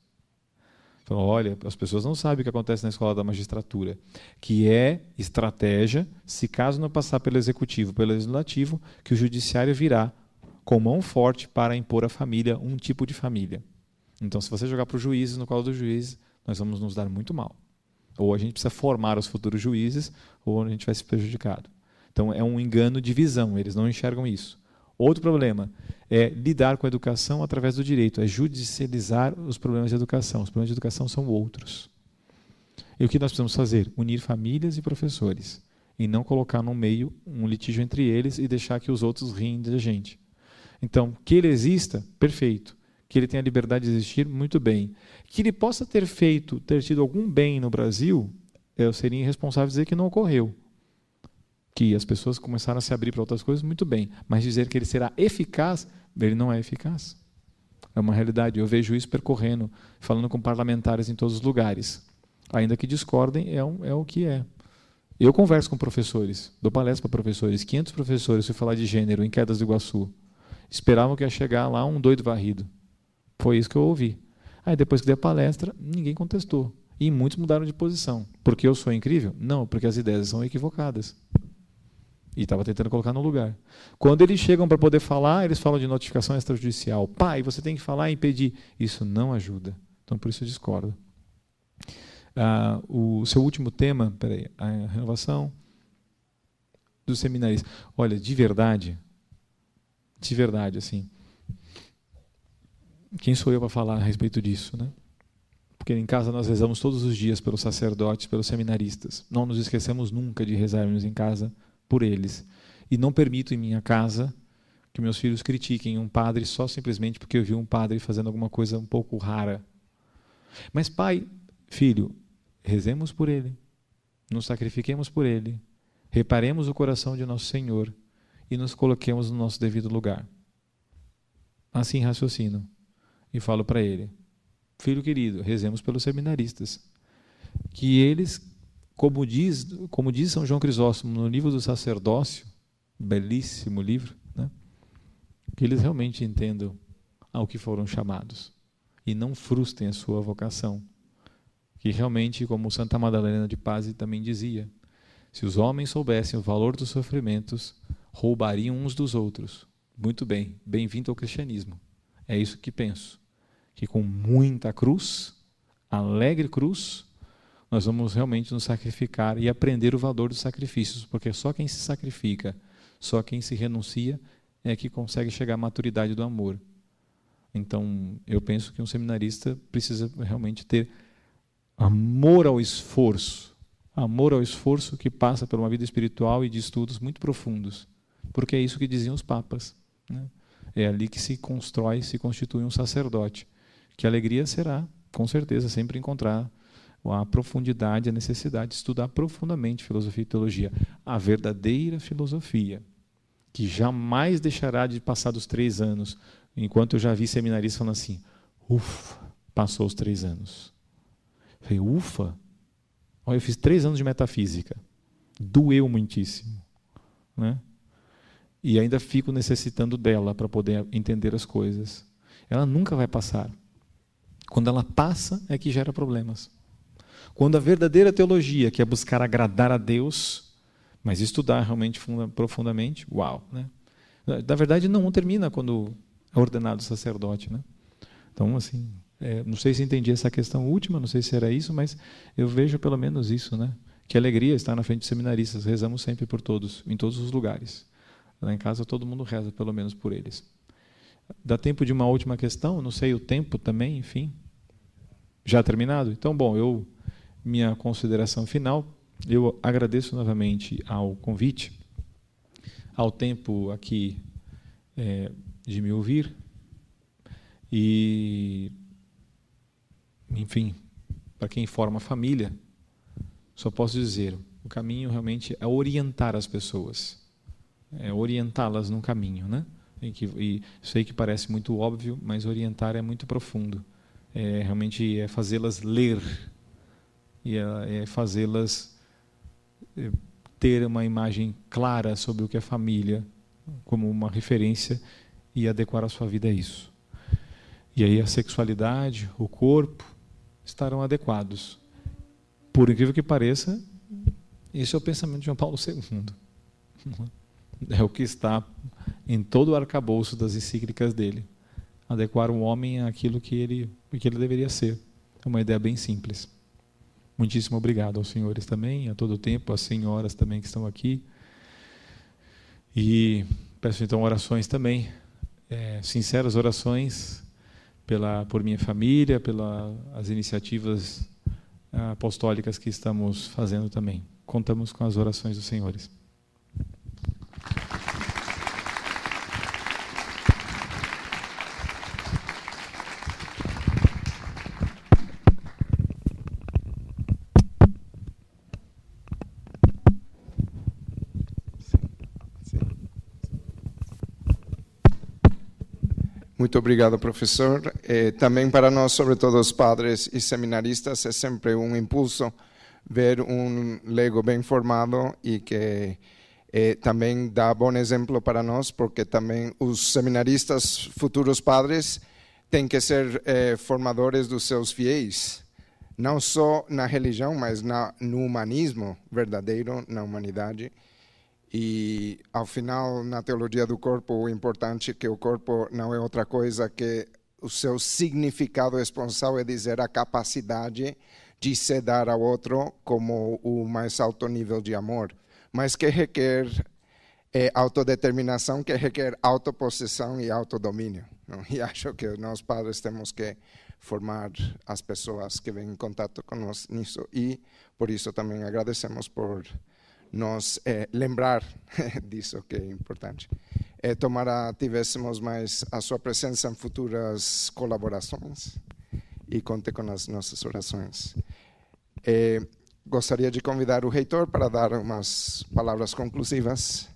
Falam, olha, as pessoas não sabem o que acontece na escola da magistratura, que é estratégia, se caso não passar pelo executivo, pelo legislativo, que o judiciário virá com mão forte para impor à família um tipo de família. Então, se você jogar para os juízes, no colo dos juízes, nós vamos nos dar muito mal. Ou a gente precisa formar os futuros juízes, ou a gente vai ser prejudicado. Então, é um engano de visão, eles não enxergam isso. Outro problema é lidar com a educação através do direito, é judicializar os problemas de educação. Os problemas de educação são outros. E o que nós precisamos fazer? Unir famílias e professores, e não colocar no meio um litígio entre eles e deixar que os outros riem da gente. Então, que ele exista, perfeito. Que ele tenha a liberdade de existir, muito bem. Que ele possa ter tido algum bem no Brasil, eu seria irresponsável dizer que não ocorreu. Que as pessoas começaram a se abrir para outras coisas, muito bem. Mas dizer que ele será eficaz, ele não é eficaz. É uma realidade. Eu vejo isso percorrendo, falando com parlamentares em todos os lugares. Ainda que discordem, é o que é. Eu converso com professores, dou palestra para professores. 500 professores, se eu falar de gênero em Quedas do Iguaçu, esperavam que ia chegar lá um doido varrido. Foi isso que eu ouvi. Aí depois que dei a palestra, ninguém contestou. E muitos mudaram de posição. Porque eu sou incrível? Não, porque as ideias são equivocadas. E estava tentando colocar no lugar. Quando eles chegam para poder falar, eles falam de notificação extrajudicial. Pai, você tem que falar e impedir. Isso não ajuda. Então, por isso eu discordo. O seu último tema, a renovação dos seminaristas. Olha, de verdade, assim, quem sou eu para falar a respeito disso, né? Porque em casa nós rezamos todos os dias pelos sacerdotes, pelos seminaristas. Não nos esquecemos nunca de rezarmos em casa por eles. E não permito em minha casa que meus filhos critiquem um padre só simplesmente porque eu vi um padre fazendo alguma coisa um pouco rara. Mas pai, filho, rezemos por ele, nos sacrifiquemos por ele, reparemos o coração de nosso Senhor e nos coloquemos no nosso devido lugar. Assim raciocino e falo para ele: filho querido, rezemos pelos seminaristas, que eles, como diz São João Crisóstomo no livro do sacerdócio, belíssimo livro, né? Que eles realmente entendam ao que foram chamados e não frustrem a sua vocação. Que realmente, como Santa Madalena de Paz também dizia, se os homens soubessem o valor dos sofrimentos, roubariam uns dos outros. Muito bem, bem-vindo ao cristianismo. É isso que penso. Que com muita cruz, alegre cruz, nós vamos realmente nos sacrificar e aprender o valor dos sacrifícios, porque só quem se sacrifica, só quem se renuncia, é que consegue chegar à maturidade do amor. Então, eu penso que um seminarista precisa realmente ter amor ao esforço que passa por uma vida espiritual e de estudos muito profundos, porque é isso que diziam os papas, né? É ali que se constrói, se constitui um sacerdote. Que alegria será, com certeza, sempre encontrar a profundidade, a necessidade de estudar profundamente filosofia e teologia, a verdadeira filosofia, que jamais deixará de passar dos 3 anos, enquanto eu já vi seminaristas falando assim: ufa, passou os 3 anos. Eu falei, ufa, olha, eu fiz 3 anos de metafísica, doeu muitíssimo, né? E ainda fico necessitando dela para poder entender as coisas. Ela nunca vai passar. Quando ela passa é que gera problemas. Quando a verdadeira teologia, que é buscar agradar a Deus, mas estudar realmente profundamente, uau, né? Na verdade, não termina quando é ordenado sacerdote, né? Então, assim, não sei se entendi essa questão última, não sei se era isso, mas eu vejo pelo menos isso, né? Que alegria estar na frente de seminaristas. Rezamos sempre por todos, em todos os lugares. Lá em casa todo mundo reza, pelo menos por eles. Dá tempo de uma última questão? Não sei o tempo também, enfim. Já terminado? Então, bom, minha consideração final, eu agradeço novamente ao convite, ao tempo aqui de me ouvir e, enfim, para quem forma família, só posso dizer, o caminho realmente é orientar as pessoas, é orientá-las num caminho, né? E sei que parece muito óbvio, mas orientar é muito profundo. Realmente é fazê-las ler e é fazê-las ter uma imagem clara sobre o que é família, como uma referência, e adequar a sua vida a isso. E aí a sexualidade, o corpo, estarão adequados. Por incrível que pareça, esse é o pensamento de João Paulo II. É o que está em todo o arcabouço das encíclicas dele. Adequar o homem àquilo que ele deveria ser. É uma ideia bem simples. Muitíssimo obrigado aos senhores também, a todo o tempo, às senhoras também que estão aqui. E peço então orações também, sinceras orações por minha família, pelas iniciativas apostólicas que estamos fazendo também. Contamos com as orações dos senhores. Muito obrigado, professor. Também para nós, sobretudo os padres e seminaristas, é sempre um impulso ver um leigo bem formado e que também dá bom exemplo para nós, porque também os seminaristas, futuros padres, têm que ser formadores dos seus fiéis, não só na religião, mas no humanismo verdadeiro, na humanidade. E, ao final, na teologia do corpo, o importante é que o corpo não é outra coisa que o seu significado esponsal, é dizer, a capacidade de se dar ao outro como o mais alto nível de amor, mas que requer autodeterminação, que requer autopossessão e autodomínio. Não? E acho que nós, padres, temos que formar as pessoas que vêm em contato conosco nisso, e por isso também agradecemos por nos lembrar disso, que é importante. Tomara tivéssemos mais a sua presença em futuras colaborações e conte com as nossas orações. Gostaria de convidar o reitor para dar umas palavras conclusivas.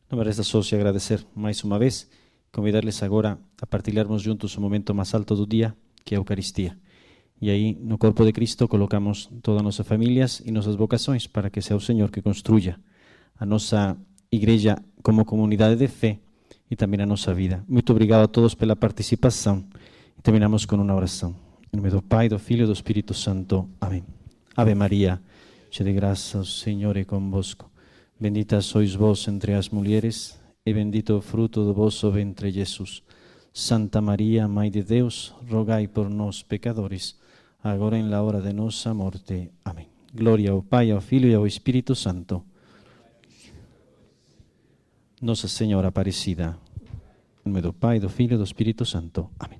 Não me resta só se agradecer mais uma vez, convidar-les agora a partilharmos juntos o momento mais alto do dia, que é a Eucaristia. E aí, no corpo de Cristo, colocamos todas nossas famílias e nossas vocações para que seja o Senhor que construya a nossa igreja como comunidade de fé e também a nossa vida. Muito obrigado a todos pela participação. E terminamos com uma oração. Em nome do Pai, do Filho e do Espírito Santo. Amém. Ave Maria, cheia de graça, o Senhor é convosco. Bendita sois vós entre as mulheres, e bendito o fruto do vosso ventre, Jesus. Santa Maria, Mãe de Deus, rogai por nós, pecadores, agora e na hora de nossa morte. Amém. Glória ao Pai, ao Filho e ao Espírito Santo. Nossa Senhora Aparecida, em nome do Pai, do Filho e do Espírito Santo. Amém.